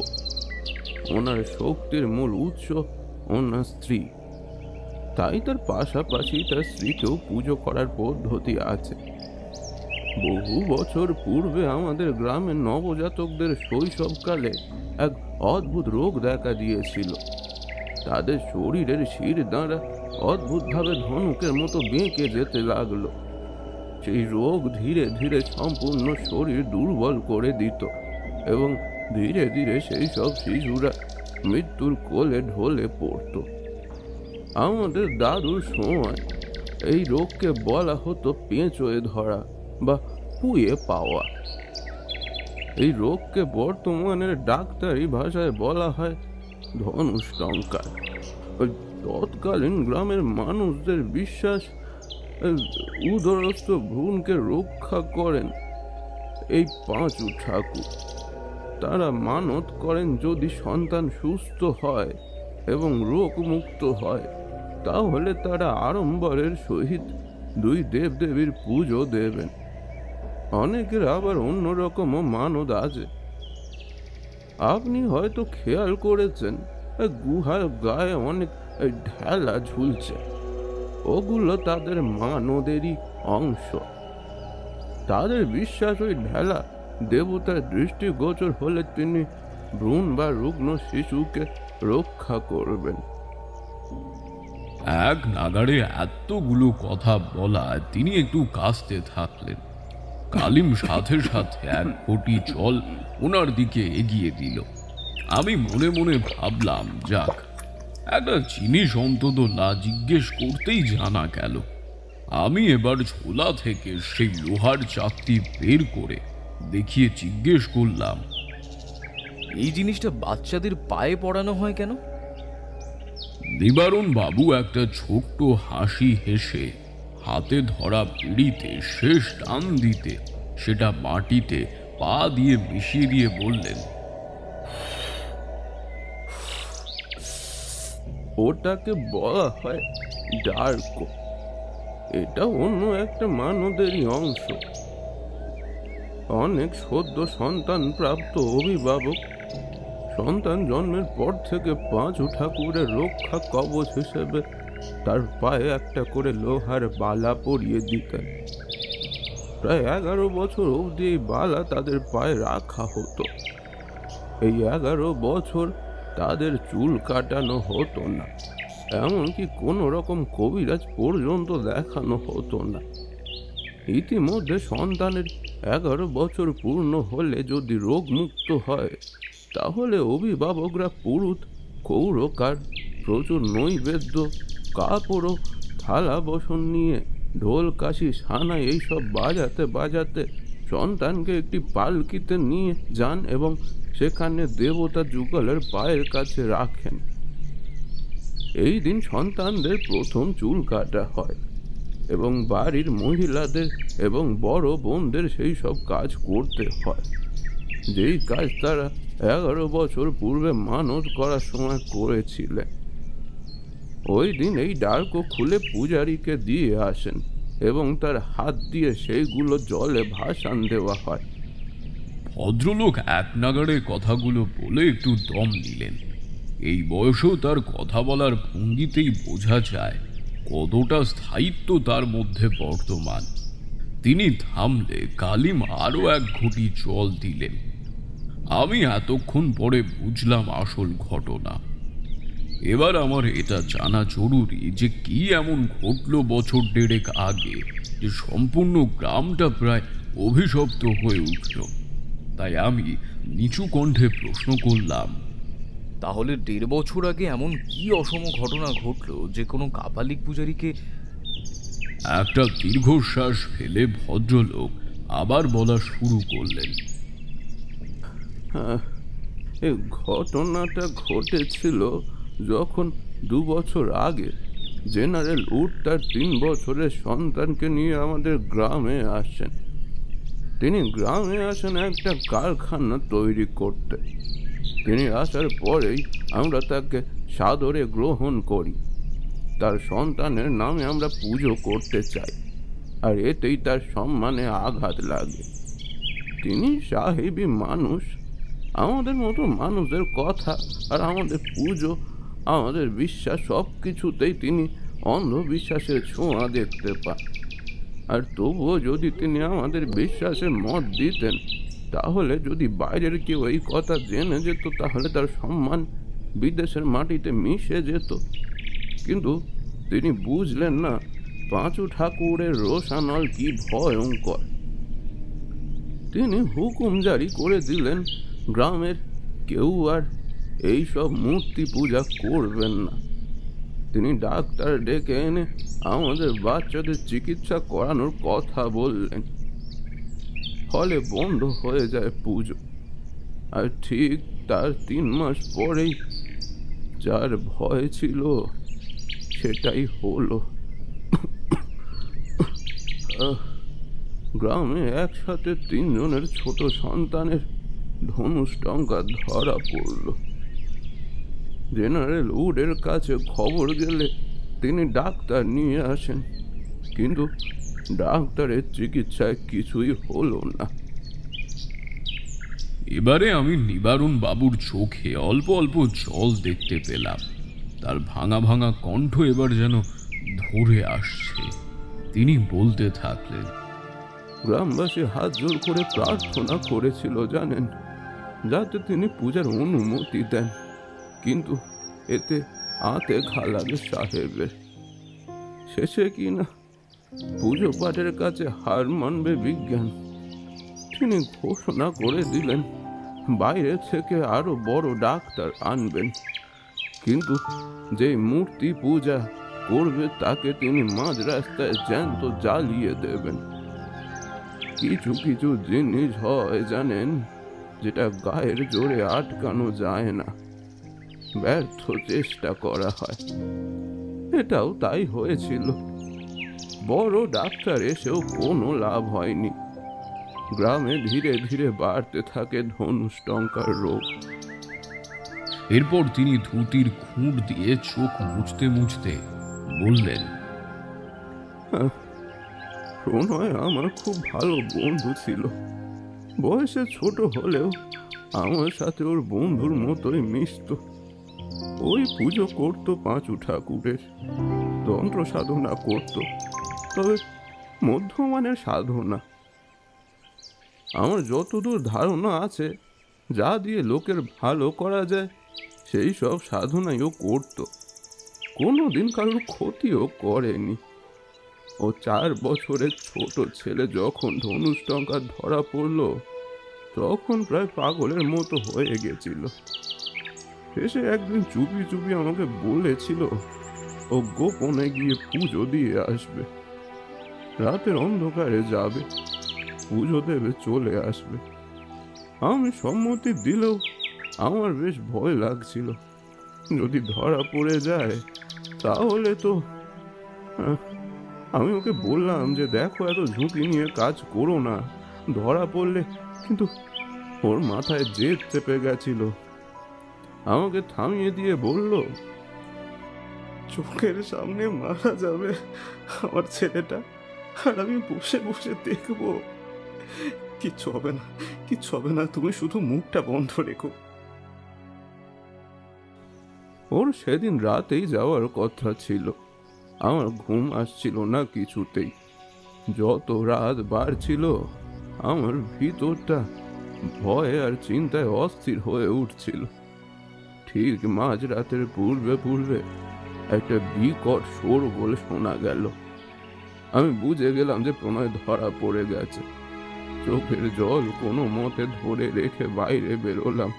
ওনার শক্তির মূল উৎস ওনার স্ত্রী, তাই তার পাশাপাশি তার স্ত্রীকেও পুজো করার পদ্ধতি আছে। বহু বছর পূর্বে আমাদের গ্রামের নবজাতকদের শৈশবকালে এক অদ্ভুত রোগ দেখা দিয়েছিল। তাদের শরীরের শির দ্বারা অদ্ভুতভাবে ধনুকের মতো বেঁকে যেতে লাগলো। সেই রোগ ধীরে ধীরে সম্পূর্ণ শরীর দুর্বল করে দিত এবং ধীরে ধীরে সেই সব শিশুরা মৃত্যুর কোলে ঢলে পড়ত। আমাদের দাদুর সময় এই রোগকে বলা হতো পেঁচোয় ধরা বা পুয়ে পাওয়া। এই রোগকে বর্তমানের ডাক্তারি ভাষায় বলা হয় ধনুষ্টঙ্কার। তৎকালীন গ্রামের মানুষদের বিশ্বাস, উদরস্থ ভ্রূণকে রক্ষা করেন এই পাঁচু ঠাকুর। তারা মানত করেন যদি সন্তান সুস্থ হয় এবং রোগমুক্ত হয়, তাহলে তারা আড়ম্বরের সহিত দুই দেবদেবীর পুজো দেবেন। অনেকের আবার অন্যরকমও মানত আছে। আপনি হয়তো খেয়াল করেছেন গুহার গায়ে অনেক ঢেলা ঝুলছে। ওগুলো তাদের মানদেরই অংশ। তাদের বিশ্বাস ওই ঢেলা দেবতার দৃষ্টিগোচর হলে তিনি ভ্রূণ বা রুগ্ন শিশুকে রক্ষা করবেন। এক নাগাড়ে এতগুলো কথা বলায় তিনি একটু কাশতে থাকলেন। কালিম সাথে সাথে এক ঘটি জল ওনার দিকে এগিয়ে দিল। আমি মনে মনে ভাবলাম, যাক, একটা জিনিস অন্তত না জিজ্ঞেস করতেই জানা গেল। আমি এবার ঝোলা থেকে সেই লোহার চাকতি বের করে দেখিয়ে জিজ্ঞেস করলাম, এই জিনিসটা বাচ্চাদের পায়ে পড়ানো হয় কেন? নিবারণ বাবু একটা ছোট্ট হাসি হেসে হাতে ধরা পিঁড়িতে শেষ টান দিতে সেটা মাটিতে পা দিয়ে মিশিয়ে দিয়ে বললেন, ওটাকে বলা হয় ডার্কো। এটা অন্য একটা মানদেরই অংশ। অনেক সদ্য সন্তান প্রাপ্ত অভিভাবক সন্তান জন্মের পর থেকে পাঁচু ঠাকুরের রক্ষা কবচ হিসেবে তার পায়ে একটা করে লোহার বালা পরিয়ে দিতেন। প্রায় 11 বছর অবধি এই বালা তাদের পায়ে রাখা হতো। এই 11 বছর তাদের চুল কাটানো হতো না, এমনকি কোনো রকম কবিরাজ পর্যন্ত দেখানো হতো না। ইতিমধ্যে সন্তানের 11 বছর পূর্ণ হলে যদি রোগমুক্ত হয়, তাহলে অভিভাবকরা পুরুত, কৌরকার, প্রচুর নৈবেদ্য, কাপড়, থালা বসন নিয়ে ঢোল, কাশি, সানাই এইসব বাজাতে বাজাতে সন্তানকে একটি পালকিতে নিয়ে যান এবং সেখানে দেবতা যুগলের পায়ের কাছে রাখেন। এই দিন সন্তানদের প্রথম চুল কাটা হয় এবং বাড়ির মহিলাদের এবং বড় বোনদের সেই সব কাজ করতে হয়, যেই কাজ তারা 11 বছর পূর্বে মানত করার সময় করেছিলেন। ওই দিন এই ডার্কো খুলে পূজারীকে দিয়ে আসেন এবং তার হাত দিয়ে সেইগুলো জলে ভাসান দেওয়া হয়। ভদ্রলোক এক নাগাড়ে কথাগুলো বলে একটু দম নিলেন। এই বয়সেও তার কথা বলার ভঙ্গিতেই বোঝা যায় কতটা স্থায়িত্ব তার মধ্যে বর্তমান। তিনি থামলে কালিম আরো এক ঘটি জল দিলেন। আমি এতক্ষণ পরে বুঝলাম আসল ঘটনা। এবার আমার এটা জানা জরুরি যে কি এমন ঘটলো বছর 1.5 আগে যে সম্পূর্ণ গ্রামটা প্রায় অভিশপ্ত হয়ে উঠল। তাই আমি নিচু কণ্ঠে প্রশ্ন করলাম, তাহলে 1.5 বছর আগে এমন কি অসম ঘটনা ঘটলো যে কোনো কাপালিক পূজারীকে? একটা দীর্ঘশ্বাস ফেলে ভদ্রলোক আবার বলা শুরু করলেন, এই ঘটনাটা ঘটেছিল যখন 2 বছর আগে জেনারেল উড তার 3 বছরের সন্তানকে নিয়ে আমাদের গ্রামে আসেন। তিনি গ্রামে আসেন একটা কারখানা তৈরি করতে। তিনি আসার পরেই আমরা তাকে সাদরে গ্রহণ করি। তার সন্তানের নামে আমরা পুজো করতে চাই, আর এতেই তার সম্মানে আঘাত লাগে। তিনি সাহেবী মানুষ। আমাদের মতো মানুষদের কথা আর আমাদের পুজো, আমাদের বিশ্বাস সব কিছুতেই তিনি অন্ধবিশ্বাসের ছোঁয়া দেখতে পান। আর তবুও যদি তিনি আমাদের বিশ্বাসে মত দিতেন, তাহলে যদি বাইরের কেউ এই কথা জেনে যেত, তাহলে তার সম্মান বিদেশের মাটিতে মিশে যেত। কিন্তু তিনি বুঝলেন না পাঁচু ঠাকুরের রোষানল কি ভয়ঙ্কর। তিনি হুকুম জারি করে দিলেন, গ্রামের কেউ আর এইসব মূর্তি পূজা করবেন না। তিনি ডাক্তার ডেকে এনে আমাদের বাচ্চাদের চিকিৎসা করানোর কথা বললেন। ফলে বন্ধ হয়ে যায় পুজো। আর ঠিক তার 3 মাস পরেই যার ভয় ছিল সেটাই হলো। গ্রামে একসাথে 3 জনের ছোট সন্তানের ধনুষ টঙ্কা ধরা পড়ল। জেনারেল উডের কাছে খবর গেলে তিনি ডাক্তার নিয়ে আসেন, কিন্তু ডাক্তারের চিকিৎসায় কিছুই হলো না। এবারে আমি নিবারণ বাবুর চোখে অল্প অল্প জল দেখতে পেলাম। তার ভাঙা ভাঙা কণ্ঠ এবার যেন ধরে আসছে। তিনি বলতে থাকলেন, গ্রামবাসী হাত জোর করে প্রার্থনা করেছিল জানেন, যাতে তিনি পূজার অনুমতি দেন, কিন্তু এতে আতে ঘা লাগে সাহেবের। শেষে কি না পুজো পাঠের কাছে হার মানবে বিজ্ঞান। তিনি ঘোষণা করে দিলেন বাইরে থেকে আরো বড় ডাক্তার আনবেন, কিন্তু যে মূর্তি পূজা করবে তাকে তিনি মাঝ রাস্তায় জ্যান্ত জ্বালিয়ে দেবেন। কিছু কিছু জিনিস হয় জানেন, যেটা গায়ের জোরে আটকানো যায় না, ব্যর্থ চেষ্টা করা হয়। এটাও তাই হয়েছিল। বড় ডাক্তার এসেও কোনো লাভ হয়নি। গ্রামে ধীরে ধীরে বাড়তে থাকে ধনুষ্টঙ্কার রোগ। এরপর তিনি ধুতির খুঁট দিয়ে চোখ মুছতে মুছতে বললেন, প্রণয় আমার খুব ভালো বন্ধু ছিল। বয়সে ছোট হলেও আমার সাথে ওর বন্ধুর মতোই মিশত। ওই পুজো করতো পাঁচু ঠাকুরের, তন্ত্র সাধনা করত, তবে মধ্যমানের সাধনা। আমার যতদূর ধারণা আছে, যা দিয়ে লোকের ভালো করা যায় সেই সব সাধনাই ও করতো। কোনোদিন কারোর ক্ষতিও করেনি। ও 4 বছরের ছোট ছেলে যখন ধনুষ্টঙ্কার ধরা পড়ল, তখন প্রায় পাগলের মতো হয়ে গেছিল। শেষে একদিন চুপি চুপি আমাকে বলেছিল ও গোপনে গিয়ে পুজো দিয়ে আসবে, রাতের অন্ধকারে যাবে, পুজো দেবে, চলে আসবে। আমি সম্মতি দিলেও আমার বেশ ভয় লাগছিল, যদি ধরা পড়ে যায় তাহলে তো। আমি ওকে বললাম যে দেখো, এত ঝুঁকি নিয়ে কাজ করো না, ধরা পড়লে। কিন্তু ওর মাথায় জেদ চেপে গেছিল। আমাকে থামিয়ে দিয়ে বলল, চোখের সামনে মারা যাবে আমার ছেলেটা, আর আমি বসে বসে দেখবো। কিচ্ছু হবে না, কিচ্ছু হবে না, তুমি শুধু মুখটা বন্ধ রেখো। ওর সেদিন রাতেই যাওয়ার কথা ছিল। আমার ঘুম আসছিল না কিছুতেই। যত রাত বাড়ছিল, আমার ভিতরটা ভয় আর চিন্তায় অস্থির হয়ে উঠছিল। ঠিক মাঝ রাতের পূর্বে পূর্বে একটা বিকট শোরগোল শোনা গেল। আমি বুঝে গেলাম যে প্রণয় ধরা পড়ে গেছে। চোখের জল কোনো মতে ধরে রেখে বাইরে বেরোলাম।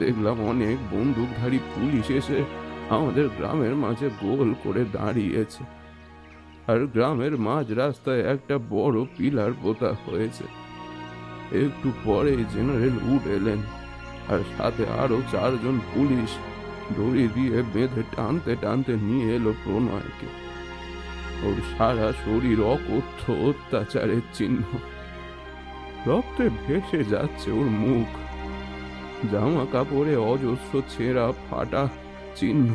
দেখলাম অনেক বন্দুকধারী পুলিশ এসে আমাদের গ্রামের মাঝে গোল করে দাঁড়িয়েছে, আর গ্রামের মাঝ রাস্তায় একটা বড় পিলার পোতা হয়েছে। একটু পরে জেনারেল উড এলেন, আর সাথে আরো 4 জন পুলিশ দড়ি দিয়ে বেঁধে টানতে টানতে নিয়ে এলো প্রণয়কে। ওর সারা শরীর অকথ্য অত্যাচারের চিহ্ন, রক্তে ভেসে যাচ্ছে ওর মুখ, জামা কাপড়ে অজস্র ছেঁড়া ফাটা চিহ্ন।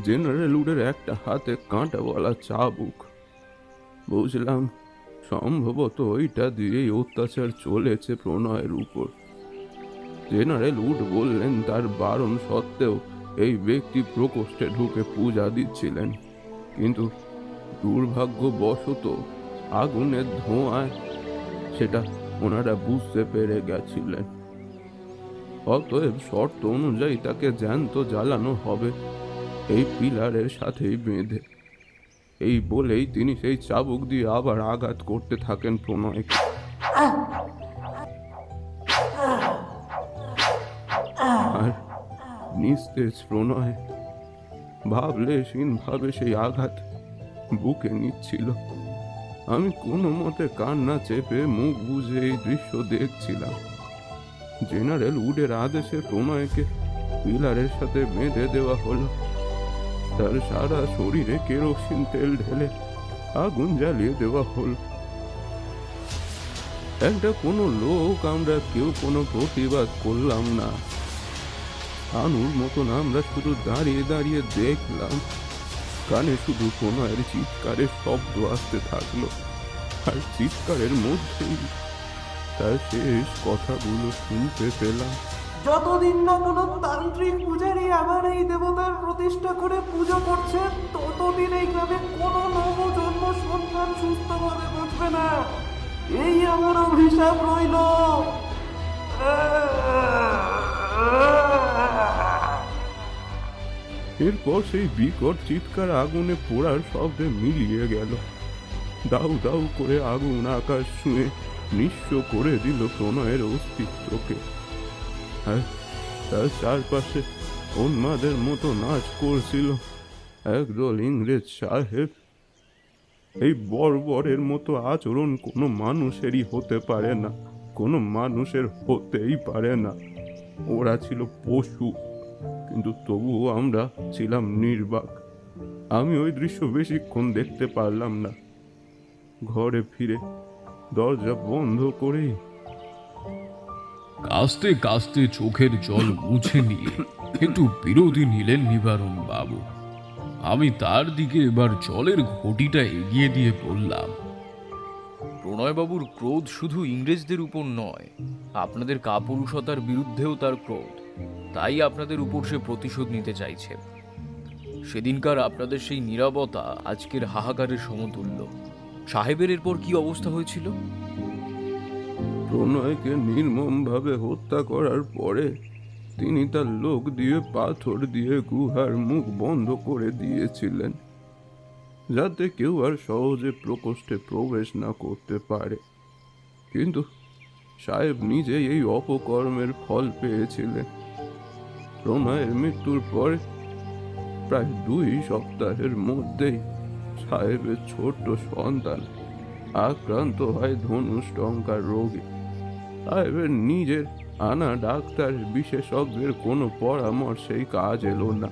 জেনারেল উডের একটা হাতে কাঁটাওয়ালা চাবুক। বুঝলাম সম্ভবত ওইটা দিয়েই অত্যাচার চলেছে প্রণয়ের উপর। জেনারেল উড বললেন তার বারণ সত্ত্বেও এই ব্যক্তি প্রকোষ্ঠে ঢুকে পূজা দিচ্ছিলেন, কিন্তু দুর্ভাগ্যবশত আগুনের ধোঁয়ায় সেটা ওনারা বুঝতে পেরে গেছিলেন। অতএব শর্ত অনুযায়ী তাকে জ্যান্ত জ্বালানো হবে, এই পিলারের সাথেই বেঁধে। এই বলেই তিনি সেই চাবুক দিয়ে আবার আঘাত করতে থাকেন প্রণয়কে। আর নিস্তেজ প্রণয় ভাবলেশীন ভাবে সেই আঘাত বুকে নিচ্ছিল। আমি কোনো মতে কান্না চেপে মুখ বুঝে এই দৃশ্য দেখছিলাম। জেনারেল উডের আদেশে প্রণয়কে পিলারের সাথে বেঁধে দেওয়া হলো। তার সারা শরীরে কেরোসিন তেল ঢেলে আগুন জ্বালিয়ে দেওয়া হলো। একটা কোনো লোক আমরা কেউ কোনো প্রতিবাদ করলাম না। আনুর মতন আমরা শুধু দাঁড়িয়ে দাঁড়িয়ে দেখলাম। কানে শুধু প্রণয়ের চিৎকারের শব্দ আসতে থাকলো, আর চিৎকারের মধ্যেই তার শেষ কথাগুলো শুনতে পেলাম। যতদিন না কোনো তান্ত্রিক পূজারী আবার এই দেবতার প্রতিষ্ঠা করে পুজো করছে, ততদিন এই গ্রামে কোনো নবজন্ম সন্তান সুস্থভাবে বাঁচবে না। এই আমার অভিশাপ রইল। এরপর সেই বিকট চিৎকার আগুনে পোড়ার শব্দে মিলিয়ে গেল। দাউ দাউ করে আগুন আকাশ ছুঁয়ে নিঃস্ব করে দিল প্রণয়ের অস্তিত্বকে। আর তার চারপাশে উন্মাদের মতো নাচ করছিল একদল ইংরেজ সাহেব। এই বর্বরের মতো আচরণ কোনো মানুষেরই হতে পারে না, কোনো মানুষের হতেই পারে না। ওরা ছিল পশু, কিন্তু তবুও আমরা ছিলাম নির্বাক। আমি ওই দৃশ্য বেশিক্ষণ দেখতে পারলাম না। ঘরে ফিরে দরজা বন্ধ করেই কাস্তে কাস্তে চোখের জল মুছে নিয়ে একটু বিরতি নিলেন নিবারণ বাবু। আমি তার দিকে এবার জলের ঘটিটা এগিয়ে দিয়ে বললাম, প্রণয়বাবুর ক্রোধ শুধু ইংরেজদের উপর নয়, আপনাদের কাপুরুষতার বিরুদ্ধেও তার ক্রোধ। তাই আপনাদের উপর সে প্রতিশোধ নিতে চাইছে। সেদিনকার আপনাদের সেই নীরবতা আজকের হাহাকারের সমতুল্য। সাহেবের এরপর কি অবস্থা হয়েছিল? প্রণয়কে নির্মমভাবে হত্যা করার পরে তিনি তার লোক দিয়ে পাথর দিয়ে গুহার মুখ বন্ধ করে দিয়েছিলেন, যাতে কেউ আর সহজে প্রকোষ্ঠে প্রবেশ না করতে পারে। কিন্তু সাহেব নিজেই এই অপকর্মের ফল পেয়েছিলেন। প্রণয়ের মৃত্যুর পরে প্রায় 2 সপ্তাহের মধ্যেই সাহেবের ছোট্ট সন্তান আক্রান্ত হয় ধনুষ্টঙ্কার রোগে। সাহেবের নিজের আনা ডাক্তার বিশেষজ্ঞের কোনো পরামর্শেই কাজ এলো না।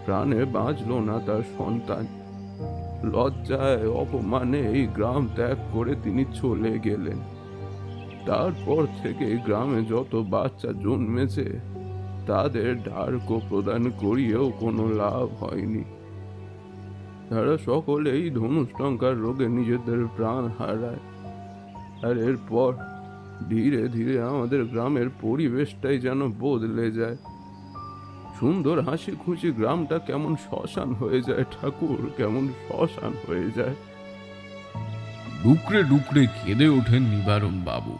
প্রাণে বাঁচল না তার সন্তান। লজ্জায় অপমানে এই গ্রাম ত্যাগ করে তিনি চলে গেলেন। তারপর থেকে গ্রামে যত বাচ্চা জন্মেছে তাদের ঢার্ক প্রদান করিয়েও কোনো লাভ হয়নি। তারা সকলেই ধনুষ্টঙ্কার রোগে নিজেদের প্রাণ হারায়। আর এরপর ধীরে ধীরে আমাদের গ্রামের পরিবেশটাই যেন বদলে যায়। সুন্দর হাসি খুশি গ্রামটা কেমন শ্মশান হয়ে যায় ঠাকুর, কেমন শ্মশান হয়ে যায়। ডুকরে ডুকরে কেঁদে ওঠেন নিবারণ বাবু।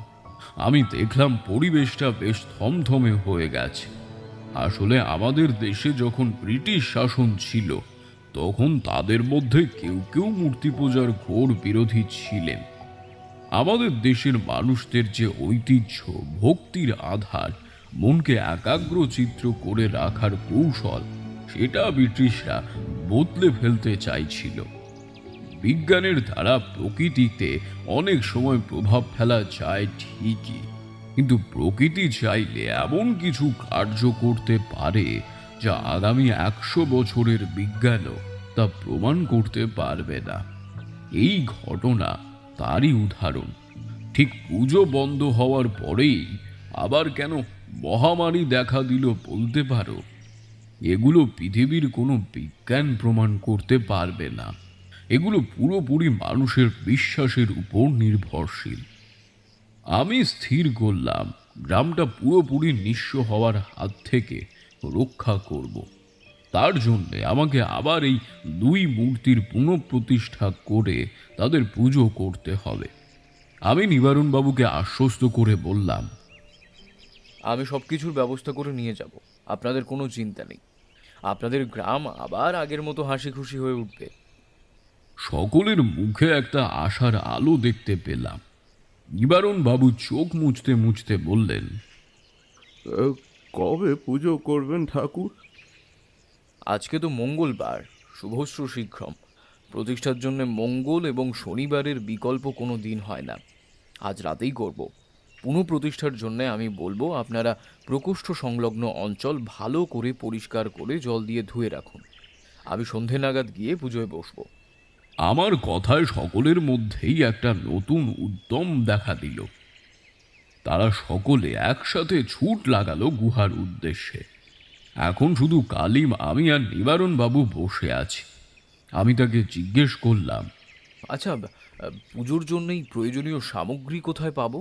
আমি দেখলাম পরিবেশটা বেশ থমথমে হয়ে গেছে। আসলে আমাদের দেশে যখন ব্রিটিশ শাসন ছিল তখন তাদের মধ্যে কেউ কেউ মূর্তি পূজার ঘোর বিরোধী ছিলেন। আমাদের দেশের মানুষদের যে ঐতিহ্য, ভক্তির আধার, মনকে একাগ্র চিত্র করে রাখার কৌশল, সেটা ব্রিটিশরা বদলে ফেলতে চাইছিল। বিজ্ঞানের দ্বারা প্রকৃতিতে অনেক সময় প্রভাব ফেলা যায় ঠিকই, কিন্তু প্রকৃতি চাইলে এমন কিছু কার্য করতে পারে যা আগামী 100 বছরের বিজ্ঞানও তা প্রমাণ করতে পারবে না। এই ঘটনা তারই উদাহরণ। ঠিক পুজো বন্ধ হওয়ার পরেই আবার কেন মহামারী দেখা দিল বলতে পারো? এগুলো পৃথিবীর কোনো বিজ্ঞান প্রমাণ করতে পারবে না। এগুলো পুরোপুরি মানুষের বিশ্বাসের উপর নির্ভরশীল। আমি স্থির করলাম গ্রামটা পুরোপুরি নিঃস্ব হওয়ার হাত থেকে রক্ষা করব। তার জন্যে আমাকে আবার এই 2 মূর্তির পুনঃপ্রতিষ্ঠা করে তাদের পুজো করতে হবে। আমি নিবারণবাবুকে আশ্বস্ত করে বললাম, আমি সব কিছুর ব্যবস্থা করে নিয়ে যাব, আপনাদের কোনো চিন্তা নেই। আপনাদের গ্রাম আবার আগের মতো হাসি খুশি হয়ে উঠবে। সকলের মুখে একটা আশার আলো দেখতে পেলাম। নিবারণবাবু চোখ মুছতে মুছতে বললেন, কবে পুজো করবেন ঠাকুর? আজকে তো মঙ্গলবার, শুভশ্র শীঘ্রম। প্রতিষ্ঠার জন্য মঙ্গল এবং শনিবারের বিকল্প কোনো দিন হয় না। আজ রাতেই করব। পুনঃপ্রতিষ্ঠার জন্য আমি বলবো আপনারা প্রকোষ্ঠ সংলগ্ন অঞ্চল ভালো করে পরিষ্কার করে জল দিয়ে ধুয়ে রাখুন। আমি সন্ধে নাগাদ গিয়ে পুজোয় বসবো। আমার কথায় সকলের মধ্যেই একটা নতুন উদ্যম দেখা দিল। তারা সকলে একসাথে ছুট লাগালো গুহার উদ্দেশ্যে। এখন শুধু কালিম, আমি আর নিবারণবাবু বসে আছি। আমি তাকে জিজ্ঞেস করলাম, আচ্ছা, পুজোর জন্যই প্রয়োজনীয় সামগ্রী কোথায় পাবো?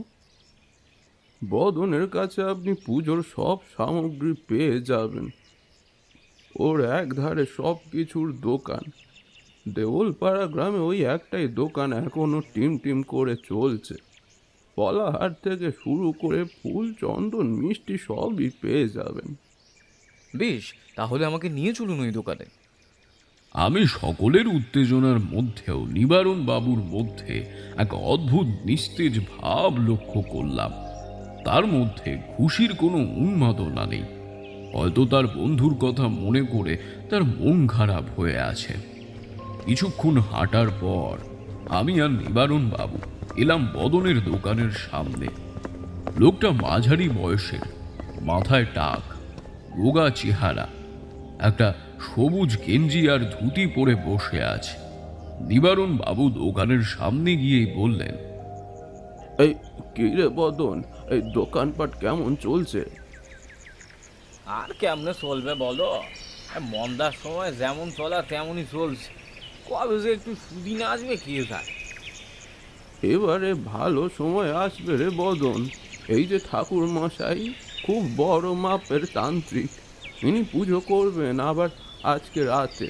বদনের কাছে আপনি পুজোর সব সামগ্রী পেয়ে যাবেন। ওর এক ধারে সব কিছুর দোকান। দেউলপাড়া গ্রামে ওই একটাই দোকান এখনো টিম টিম করে চলছে। পলাহার থেকে শুরু করে ফুল, চন্দন, মিষ্টি সবই পেয়ে যাবেন। বেশ, তাহলে আমাকে নিয়ে চলুন ওই দোকানে। আমি সকলের উত্তেজনার মধ্যেও নিবারণ বাবুর মধ্যে এক অদ্ভুত নিস্তেজ ভাব লক্ষ্য করলাম। তার মধ্যে খুশির কোনো উন্মাদনা নেই। হয়তো তার বন্ধুর কথা মনে করে তার মন খারাপ হয়ে আছে। কিছুক্ষণ হাঁটার পর আমি আর নিবারণ বাবু এলাম বদনের দোকানের সামনে। লোকটা মাঝারি বয়সের, মাথায় টাক, রোগা চেহারা, একটা সবুজ গেঞ্জি আর ধুতি পরে বসে আছে। নিবারণ বাবু দোকানের সামনে গিয়েই বললেন, এই কি রে বদন, এই দোকানপাট কেমন চলছে? আর কেমনে চলবে বলো, মন্দার সময় যেমন চলা তেমনই চলছে। কবে যে একটু সুদিন আসবে কে যায়। এবারে ভালো সময় আসবে রে বদন। এই যে ঠাকুর মশাই খুব বড় মাপের তান্ত্রিক, ইনি পুজো করবেন আবার আজকে রাতে।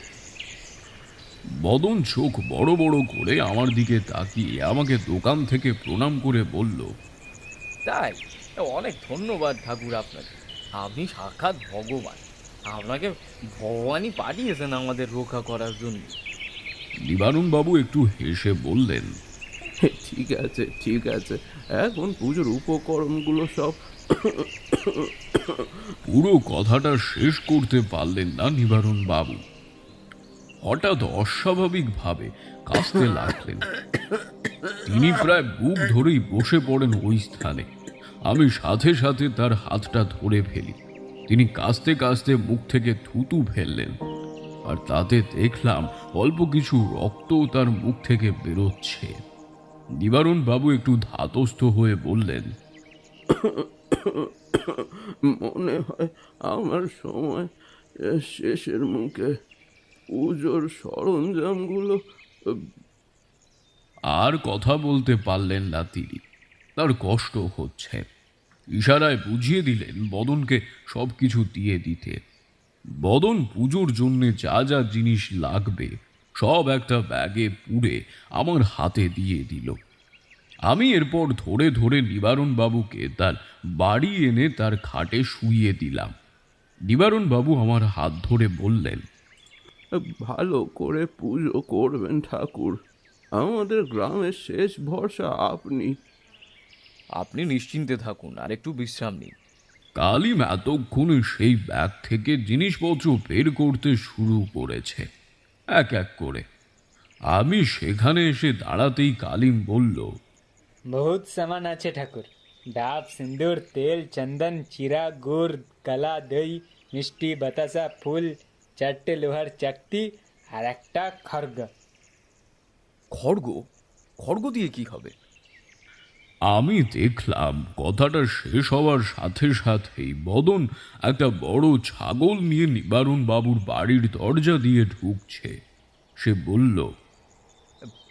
বদন চোখ বড় বড় করে আমার দিকে তাকিয়ে আমাকে দোকান থেকে প্রণাম করে বলল, তাই অনেক ধন্যবাদ ঠাকুর আপনাকে। আপনি সাক্ষাৎ ভগবান। আপনাকে ভগবানই পাঠিয়েছেন আমাদের রক্ষা করার জন্য। নিবারণ বাবু একটু হেসে বললেন, ঠিক আছে ঠিক আছে, এখন পুজোর উপকরণগুলো সব। পুরো কথাটা শেষ করতে পারলেন না নিবারণ বাবু। হঠাৎ অস্বাভাবিকভাবে কাশতে লাগলেন। তিনি প্রায় বুক ধরেই বসে পড়েন ওই স্থানে। আমি সাথে সাথে তার হাতটা ধরে ফেলি। তিনি কাশতে কাশতে মুখ থেকে থুতু ফেললেন, আর তাতে দেখলাম অল্প কিছু রক্ত তার মুখ থেকে বেরোচ্ছে। নিবারণ বাবু একটু ধাতস্থ হয়ে বললেন, মনে হয় আমার সময় শেষের মুখে। পুজোর সরঞ্জামগুলো। আর কথা বলতে পারলেন না তিনি। তার কষ্ট হচ্ছে। ইশারায় বুঝিয়ে দিলেন বদনকে সব কিছু দিয়ে দিতে। বদন পুজোর জন্যে যা যা জিনিস লাগবে সব একটা ব্যাগে পুরে আমার হাতে দিয়ে দিল। আমি এরপর ধরে ধরে নিবারণ বাবুকে তার বাড়ি এনে তার খাটে শুইয়ে দিলাম। নিবারণ বাবু আমার হাত ধরে বললেন, ভালো করে পুজো করবেন ঠাকুর, আমাদের গ্রামের শেষ ভরসা আপনি। আপনি নিশ্চিন্তে থাকুন, আর একটু বিশ্রাম নিন। কালিম এতক্ষণে সেই ব্যাগ থেকে জিনিসপত্র বের করতে শুরু করেছে এক এক করে। আমি সেখানে এসে দাঁড়াতেই কালিম বলল, বহুত সামান আছে ঠাকুর। ডাব, সিন্দুর, তেল, চন্দন, চিরা, গুড়, কলা, দই, মিষ্টি, বাতাসা, ফুল, 4টে লোহার চাকতি আর একটা খড়গ। খড়গ? খড়গ দিয়ে কি হবে? আমি দেখলাম কথাটা শেষ হওয়ার সাথে সাথেই বদন একটা বড় ছাগল নিয়ে নিবারণ বাবুর বাড়ির দরজা দিয়ে ঢুকছে। সে বলল,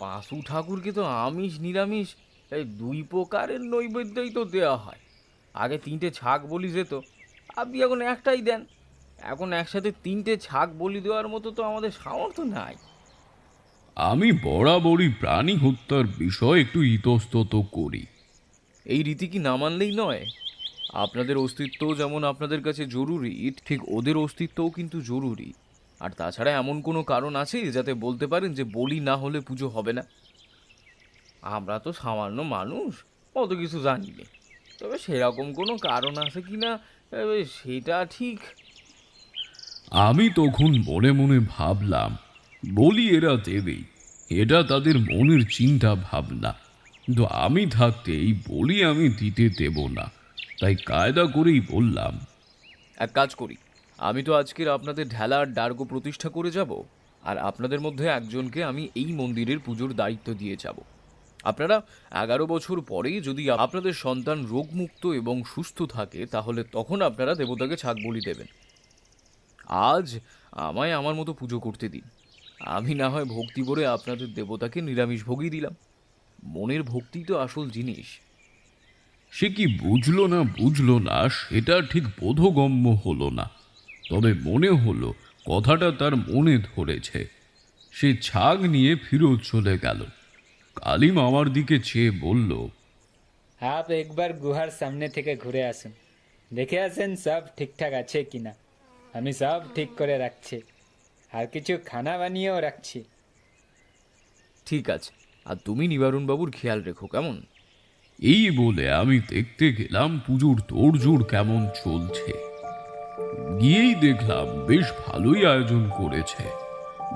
পাঁচু ঠাকুরকে তো আমিষ নিরামিষ এই দুই প্রকারের নৈবেদ্যই তো দেওয়া হয়। আগে 3টে ছাগ বলি যেত, আপনি এখন একটাই দেন। এখন একসাথে 3টে ছাগ বলি দেওয়ার মতো তো আমাদের সামর্থ্য নাই। আমি বরাবরই প্রাণী হত্যার বিষয় একটু ইতস্তত করি। এই রীতি কি না মানলেই নয়? আপনাদের অস্তিত্ব যেমন আপনাদের কাছে জরুরি, ঠিক ওদের অস্তিত্বও কিন্তু জরুরি। আর তাছাড়া এমন কোনো কারণ আছে যাতে বলতে পারেন যে বলি না হলে পুজো হবে না? আমরা তো সামান্য মানুষ, অত কিছু জানি না। তবে সেরকম কোনো কারণ আছে কি না সেটা ঠিক। আমি তখন মনে মনে ভাবলাম, বলি এরা দেবেই, এটা তাদের মনের চিন্তা ভাবনা। কিন্তু আমি থাকতে এই বলি আমি দিতে দেব না। তাই কায়দা করেই বললাম, এক কাজ করি, আমি তো আজকের আপনাদের ঢেলার ডার্গ প্রতিষ্ঠা করে যাব, আর আপনাদের মধ্যে একজনকে আমি এই মন্দিরের পুজোর দায়িত্ব দিয়ে যাব। আপনারা 11 বছর পরেই যদি আপনাদের সন্তান রোগমুক্ত এবং সুস্থ থাকে, তাহলে তখন আপনারা দেবতাকে ছাগ বলি দেবেন। আজ আমায় আমার মতো পুজো করতে দিন। আমি না হয় ভক্তি ভরে আপনাদের দেবতাকে নিরামিষ ভোগই দিলাম। মনের ভক্তি তো আসল জিনিস। সে কি বুঝলো না সেটা ঠিক বোধগম্য হলো না, তবে মনে হলো কথাটা তার মনে ধরেছে। সে ছাগ নিয়ে ফিরত চলে গেল। কালিম আমার দিকে চেয়ে বলল, আপ একবার গুহার সামনে থেকে ঘুরে আসুন, দেখে আসেন সব ঠিকঠাক আছে কিনা। আমি সব ঠিক করে রাখছি, আর কিছু খানা বানিয়েও রাখছি। ঠিক আছে, আর তুমি নিবারণ বাবুর খেয়াল রেখো, কেমন? এই বলে আমি দেখতে গেলাম পুজোর তোড়জোড় কেমন চলছে। গিয়েই দেখলাম বেশ ভালোই আয়োজন করেছে।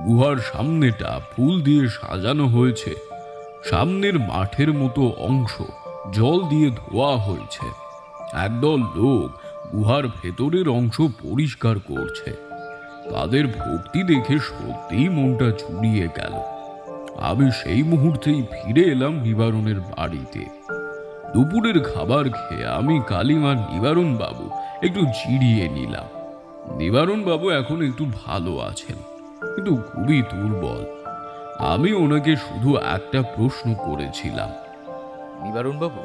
গুহার সামনেটা ফুল দিয়ে সাজানো হয়েছে। সামনের মাঠের মতো অংশ জল দিয়ে ধোয়া হয়েছে। একদল লোক গুহার ভেতরের অংশ পরিষ্কার করছে। তাদের ভক্তি দেখে সত্যিই মনটা জুড়িয়ে গেল। আমি সেই মুহূর্তেই ফিরে এলাম নিবারণের বাড়িতে। দুপুরের খাবার খেয়ে আমি কালিম আর নিবারণ বাবু একটু জিরিয়ে নিলাম। নিবারণ বাবু এখন একটু ভালো আছেন, কিন্তু খুবই দুর্বল। আমি ওনাকে শুধু একটা প্রশ্ন করেছিলাম, নিবারণ বাবু,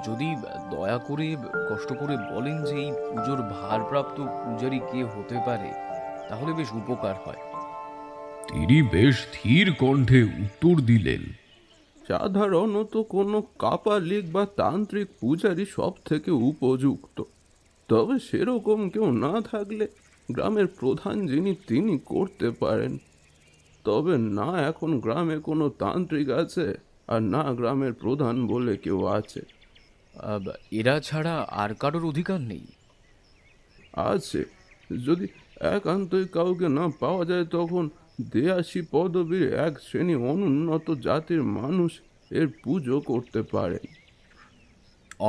যদি দয়া করে কষ্ট করে বলেন যে এই পুজোর ভারপ্রাপ্ত পূজারী কে হতে পারে, তাহলে বেশ উপকার হয়। তিনি বেশ ধীর কণ্ঠে উত্তর দিলেন, সাধারণত কোনো কাপালিক বা তান্ত্রিক পূজারই সব থেকে উপযুক্ত। তবে সেরকম কেউ না থাকলে গ্রামের প্রধান যিনি তিনি করতে পারেন। তবে না এখন গ্রামে কোনো তান্ত্রিক আছে, আর না গ্রামের প্রধান বলে কেউ আছে। এরা ছাড়া আর কারোর অধিকার নেই? আছে, যদি একান্তই কাউকে না পাওয়া যায় তখন দেয়াসী পদবীর এক শ্রেণী অনুন্নত জাতির মানুষ এর পুজো করতে পারেন।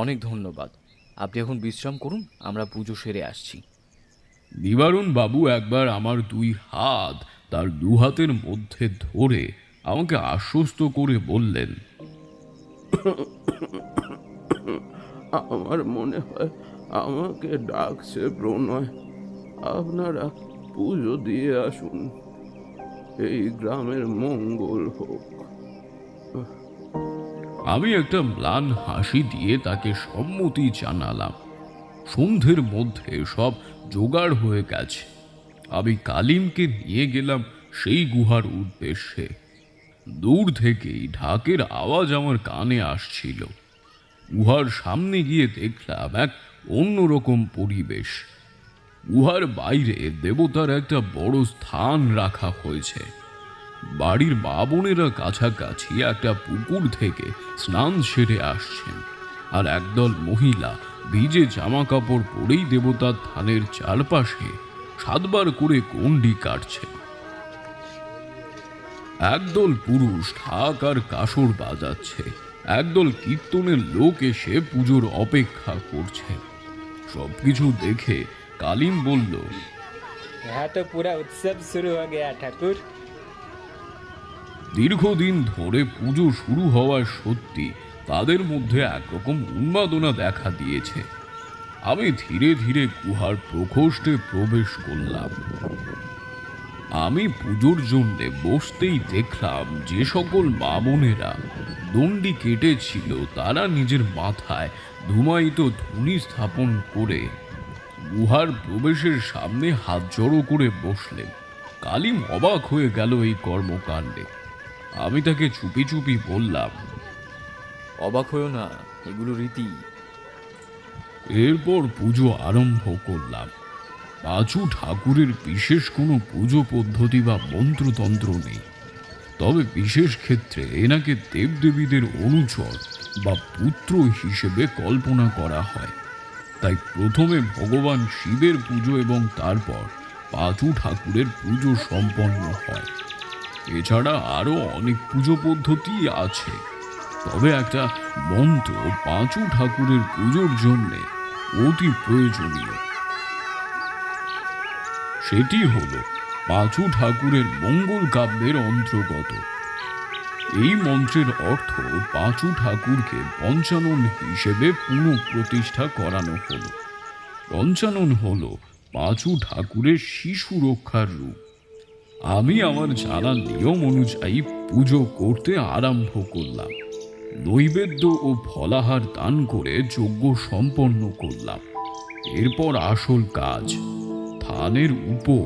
অনেক ধন্যবাদ, আপনি এখন বিশ্রাম করুন, আমরা পুজো সেরে আসছি। নিবারণ বাবু একবার আমার দুই হাত তার দু হাতের মধ্যে ধরে আমাকে আশ্বস্ত করে বললেন, আমার মনে হয় আমাকে ডাকছে প্রণয়। আপনারা পুজো দিয়ে আসুন, এই গ্রামের মঙ্গল হোক। আমি একটা ম্লান হাসি দিয়ে তাকে সম্মতি জানালাম। সন্ধ্যের মধ্যে সব জোগাড় হয়ে গেছে। আমি কালিমকে নিয়ে গেলাম সেই গুহার উদ্দেশ্যে। দূর থেকেই ঢাকের আওয়াজ আমার কানে আসছিল। গুহার সামনে গিয়ে দেখলাম এক অন্যরকম পরিবেশ। গুহার বাইরে দেবতার একটা বড় স্থান রাখা হয়েছে। বাড়ির মা বোনেরা কাছাকাছি একটা পুকুর থেকে স্নান সেরে আসছেন, আর একদল মহিলা ভিজে জামা কাপড় পরেই দেবতার থানের চারপাশে 7 বার করে গণ্ডি কাটছেন। একদল পুরুষ ঢাক আর কাসর বাজাচ্ছে। একদল কীর্তনের লোক এসে পুজোর অপেক্ষা করছে। সবকিছু দেখে কালিম বলল, यहाँ तो पूरा उत्सव शुरू हो गया ठाकुर। দীর্ঘদিন ধরে পুজো শুরু হওয়ার সত্যি তাদের মধ্যে একরকম উন্মাদনা দেখা দিয়েছে। আমি ধীরে ধীরে গুহার প্রকোষ্ঠে প্রবেশ করলাম। আমি পুজোর জন্য বসতেই দেখলাম যে সকল মা বোনেরা দণ্ডি কেটেছিল তারা নিজের মাথায় ধূমায়িত ধুনি স্থাপন করে গুহার প্রবেশের সামনে হাত জড়ো করে বসলেন। কালিম অবাক হয়ে গেল এই কর্মকাণ্ডে। আমি তাকে চুপি চুপি বললাম, অবাক হয়েও না, এগুলো রীতি। এরপর পুজো আরম্ভ করলাম। পাঁচু ঠাকুরের বিশেষ কোনো পুজো পদ্ধতি বা মন্ত্রতন্ত্র নেই, তবে বিশেষ ক্ষেত্রে এনাকে দেবদেবীদের অনুচর বা পুত্র হিসেবে কল্পনা করা হয়। তাই প্রথমে ভগবান শিবের পুজো এবং তারপর পাঁচু ঠাকুরের পুজো সম্পন্ন হয়। এছাড়া আরও অনেক পুজো পদ্ধতি আছে, তবে একটা মন্ত্র পাঁচু ঠাকুরের পুজোর জন্য অতি প্রয়োজনীয়। সেটি হলো পাঁচু ঠাকুরের মঙ্গল কাব্যের অন্তর্গত। এই মন্ত্রের অর্থ পাঁচু ঠাকুরকে পঞ্চানন হিসেবে পুনঃপ্রতিষ্ঠা করানো হলো। পঞ্চানন হলো পাঁচু ঠাকুরের শিশু রক্ষার রূপ। আমি আমার জানা নিয়ম অনুযায়ী পুজো করতে আরম্ভ করলাম। নৈবেদ্য ও ফলাহার দান করে যজ্ঞ সম্পন্ন করলাম। এরপর আসল কাজ, থানের উপর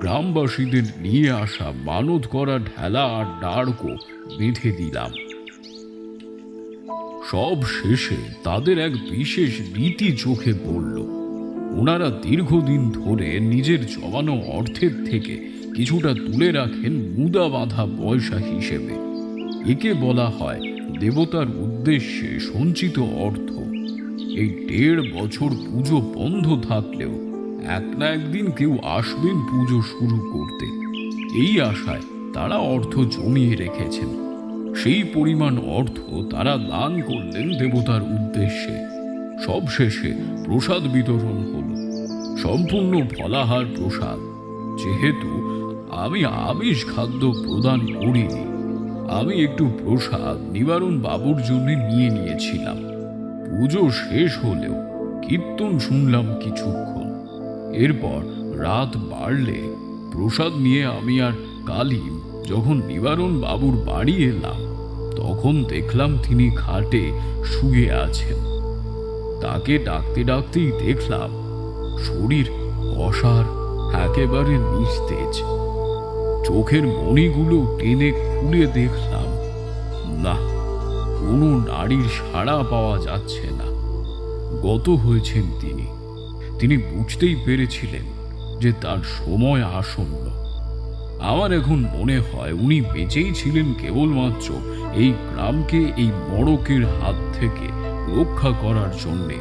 গ্রামবাসীদের নিয়ে আসা মানত করা ঢেলা আর ডাড়কো বেঁধে দিলাম। সব শেষে তাদের এক বিশেষ রীতি চোখে পড়ল। ওনারা দীর্ঘদিন ধরে নিজের জমানো অর্থের থেকে কিছুটা তুলে রাখেন মুদা বাঁধা পয়সা হিসেবে। একে বলা হয় দেবতার উদ্দেশ্যে সঞ্চিত অর্থ। এই 1.5 বছর পুজো বন্ধ থাকলেও এক না একদিন কেউ আসবেন পুজো শুরু করতে। এই আশায় তারা অর্থ জমিয়ে রেখেছেন। সেই পরিমাণ অর্থ তারা দান করলেন দেবতার উদ্দেশ্যে। সবশেষে প্রসাদ বিতরণ হলো, সম্পূর্ণ ফলাহার প্রসাদ। যেহেতু আমি আমিষ খাদ্য প্রদান করিনি, আমি একটু প্রসাদ নিবারণ বাবুর জন্য নিয়ে নিয়েছিলাম। পুজো শেষ হলেও কীর্তন শুনলাম কিছুক্ষণ। এরপর রাত বাড়লে প্রসাদ নিয়ে আমি আর কালিম যখন নিবারণ বাবুর বাড়ি এলাম, তখন দেখলাম তিনি খাটে শুয়ে আছেন। তাকে ডাকতে ডাকতেই দেখলাম শরীর অসাড়, একেবারে নিস্তেজ। চোখের মণিগুলো টেনে খুলে দেখলাম, না, কোনো নাড়ির সাড়া পাওয়া যাচ্ছে না। গত হয়েছেন তিনি বুঝতেই পেরেছিলেন যে তার সময় আসন্ন। আমার এখন মনে হয় উনি বেঁচেই ছিলেন কেবলমাত্র এই গ্রামকে এই মড়কের হাত থেকে রক্ষা করার জন্যে।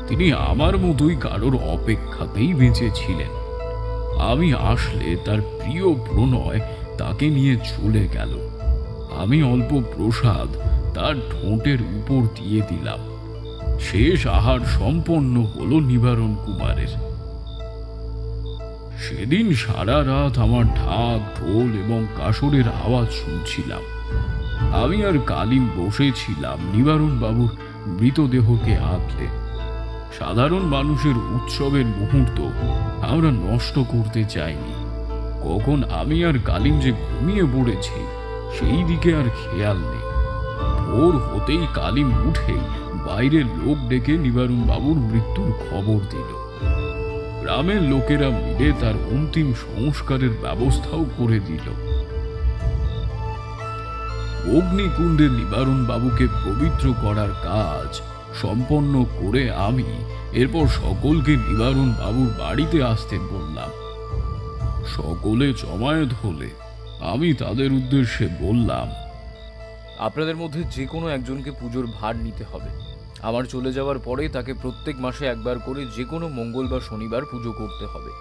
তিনি আমার মতোই কারোর অপেক্ষাতেই বেঁচে ছিলেন। আমি আসলে তার প্রিয় প্রণয় তাকে নিয়ে চলে গেল। আমি অল্প প্রসাদ তার ঠোঁটের উপর দিয়ে দিলাম। শেষ আহার সম্পন্ন হলো নিবারণ কুমারের। সেদিন সারা রাত আমার ঢাক, ঢোল এবং কাসরের আওয়াজ শুনছিলাম। আমি আর কালিম বসেছিলাম নিবারণ বাবুর মৃতদেহকে আঁকলে। সাধারণ মানুষের উৎসবের মুহূর্ত আমরা নষ্ট করতে চাইনি। কখন আমি আর কালিম যে ঘুমিয়ে পড়েছি সেই দিকে আর খেয়াল নেই। ভোর হতেই কালিম উঠেই বাইরের লোক ডেকে নিবারণ বাবুর মৃত্যুর খবর দিল। গ্রামের লোকেরা মিলে তার অন্তিম সংস্কারের ব্যবস্থাও করে দিল। অগ্নিকুণ্ডে নিবারণ বাবুকে পবিত্র করার কাজ সম্পন্ন করে আমি এরপর সকলকে নিবারণ বাবুর বাড়িতে আসতে বললাম। সকলে জমায়েত হলে আমি তাদের উদ্দেশ্যে বললাম, আপনাদের মধ্যে যে কোনো একজনকে পুজোর ভার নিতে হবে। আমার চলে যাওয়ার পরে তাকে প্রত্যেক মাসে একবার করে যে কোনো মঙ্গল বা শনিবার পুজো করতে হবে।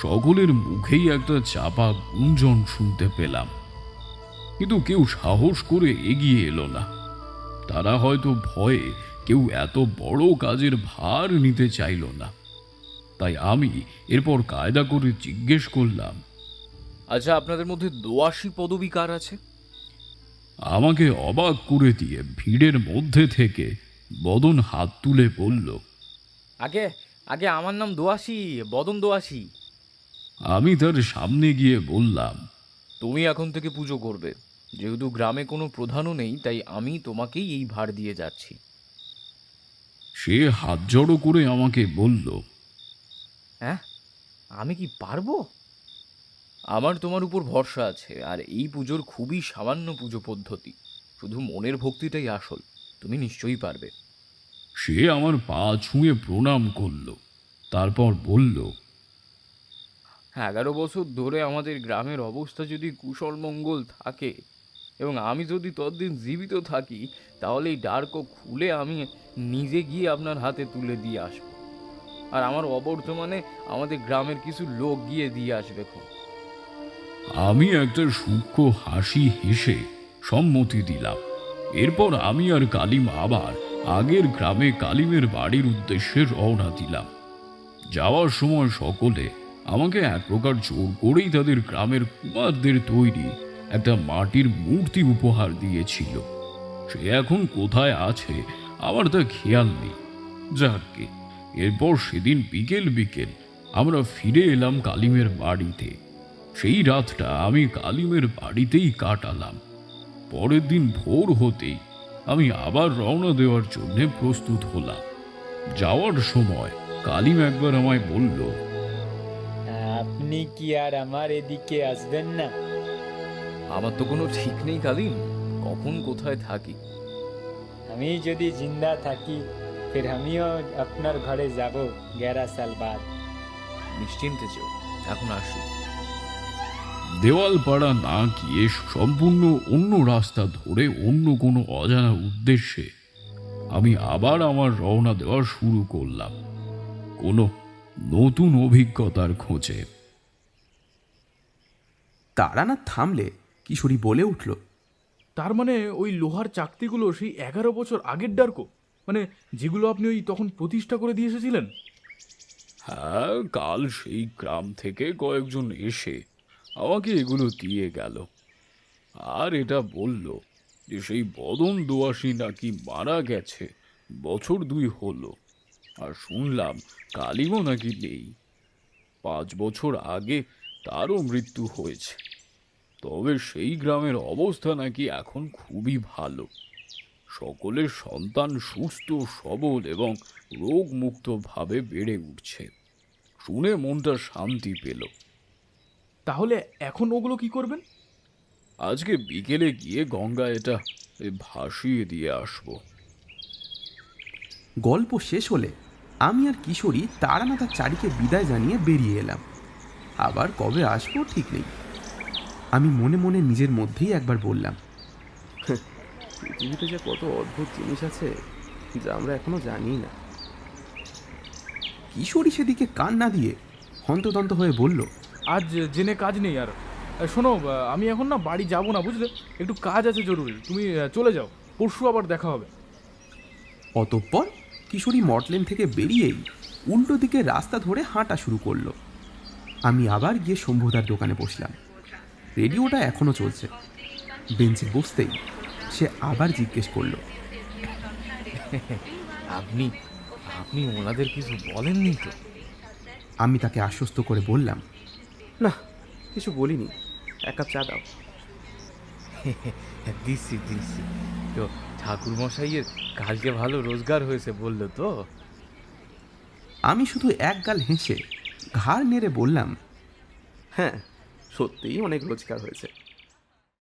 সকলের মুখেই একটা চাপা গুঞ্জন শুনতে পেলাম, কিন্তু কেউ সাহস করে এগিয়ে এলো না। তারা হয়তো ভয়ে কেউ এত বড় কাজের ভার নিতে চাইল না। তাই আমি এরপর কায়দা করে জিজ্ঞেস করলাম, আচ্ছা, আপনাদের মধ্যে দোয়াশি পদবী কার আছে? আমাকে অবাক করে দিয়ে ভিড়ের মধ্যে থেকে বদন হাত তুলে বলল, আগে আগে আমার নাম দোয়াশি, বদন দোয়াশি। আমি তার সামনে গিয়ে বললাম, তুমি এখন থেকে পুজো করবে। যেহেতু গ্রামে কোনো প্রধানও নেই, তাই আমি তোমাকেই এই ভার দিয়ে যাচ্ছি। সে হাত জড়ো করে আমাকে বলল, হ্যাঁ, আমি কি পারবো? আমার তোমার উপর ভরসা আছে। আর এই পুজোর খুবই সামান্য পুজো পদ্ধতি, শুধু মনের ভক্তিটাই আসল। তুমি নিশ্চয়ই পারবে। সে আমার পা ছুঁয়ে প্রণাম করল, তারপর বলল, 11 বছর ধরে আমাদের গ্রামের অবস্থা যদি কুশল মঙ্গল থাকে এবং আমি যদি ততদিন জীবিত থাকি, তাহলে এই ডার্কো খুলে আমি নিজে গিয়ে আপনার হাতে তুলে দিয়ে আসব। আর আমার অবর্তমানে আমাদের গ্রামের কিছু লোক গিয়ে দিয়ে আসবে। আমি একটা সূক্ষ্ম হাসি হেসে সম্মতি দিলাম। এরপর আমি আর কালিম আবার আগের গ্রামে কালিমের বাড়ির উদ্দেশ্যে রওনা দিলাম। যাওয়ার সময় সকলে আমাকে এক প্রকার জোর করেই তাদের গ্রামের কুমারদের তৈরি একটা মাটির মূর্তি উপহার দিয়েছিল। সে এখন কোথায় আছে আমার তা খেয়াল নেই। যাকে এরপর সেদিন বিকেল বিকেল আমরা ফিরে এলাম কালিমের বাড়িতে। সেই রাতটা আমি কালিমের বাড়িতেই কাটালাম। পরের দিন ভোর হতেই আমি আবার রওনা দেওয়ার জন্য প্রস্তুত হলাম। যাওয়ার সময় কালিম একবার আমায় বলল, আপনি কি আর আমার এদিকে আসবেন না? আমার তো কোনো ঠিক নেই কালিম, কখন কোথায় থাকি। আমি যদি জিন্দা থাকি ফির আমিও আপনার ঘরে যাব 11 সাল বাদ। নিশ্চিন্তে যেও, এখন আসি। দেওয়ালপাড়া না গিয়ে সম্পূর্ণ অন্য রাস্তা ধরে অন্য কোনো অজানা উদ্দেশ্যে আমি আবার আমার রওনা দেওয়া শুরু করলাম কোনো নতুন অভিজ্ঞতার খোঁজে। তারানাথ থামলে কিশোরী বলে উঠল, তার মানে ওই লোহার চাকতিগুলো সেই 11 বছর আগের ডার্কো, মানে যেগুলো আপনি ওই তখন প্রতিষ্ঠা করে দিয়ে এসেছিলেন? হ্যাঁ, কাল সেই গ্রাম থেকে কয়েকজন এসে আমাকে এগুলো দিয়ে গেল, আর এটা বলল যে সেই বদন দোয়াশি নাকি মারা গেছে বছর 2 হলো, আর শুনলাম কালিমও নাকি নেই। 5 বছর আগে তারও মৃত্যু হয়েছে। তবে সেই গ্রামের অবস্থা নাকি এখন খুবই ভালো। সকলের সন্তান সুস্থ সবল এবং রোগমুক্তভাবে বেড়ে উঠছে। শুনে মনটা শান্তি পেল। তাহলে এখন ওগুলো কি করবেন? আজকে বিকেলে গিয়ে গঙ্গা এটা ভাসিয়ে দিয়ে আসবো। গল্প শেষ হলে আমি আর কিশোরী তারানাথ আর চারিকে বিদায় জানিয়ে বেরিয়ে এলাম। আবার কবে আসবো ঠিক নেই। আমি মনে মনে নিজের মধ্যেই একবার বললাম, পৃথিবীতে যে কত অদ্ভুত জিনিস আছে যা আমরা এখনো জানি না। কিশোরী সেদিকে কান না দিয়ে হন্তদন্ত হয়ে বলল, আজ জেনে কাজ নেই আর। শোনো, আমি এখন না বাড়ি যাব না, বুঝলে? একটু কাজ আছে জরুরি, তুমি চলে যাও, পরশু আবার দেখা হবে। অতঃপর কিশোরী মটলেন থেকে বেরিয়েই উল্টো দিকে রাস্তা ধরে হাঁটা শুরু করলো। আমি আবার গিয়ে শম্ভুদার দোকানে বসলাম। রেডিওটা এখনো চলছে। বেঞ্চে বসতেই সে আবার জিজ্ঞেস করলো, আপনি আপনি ওনাদের কিছু বলেননি তো? আমি তাকে আশ্বস্ত করে বললাম, না, কিছু বলিনি। 1 কাপ চা দাও। দিচ্ছি দিচ্ছি। তো ঠাকুরমশাইয়ের কালকে ভালো রোজগার হয়েছে বললো তো? আমি শুধু এক গাল হেসে ঘাড় নেড়ে বললাম, হ্যাঁ, সত্যিই অনেক রোজগার হয়েছে।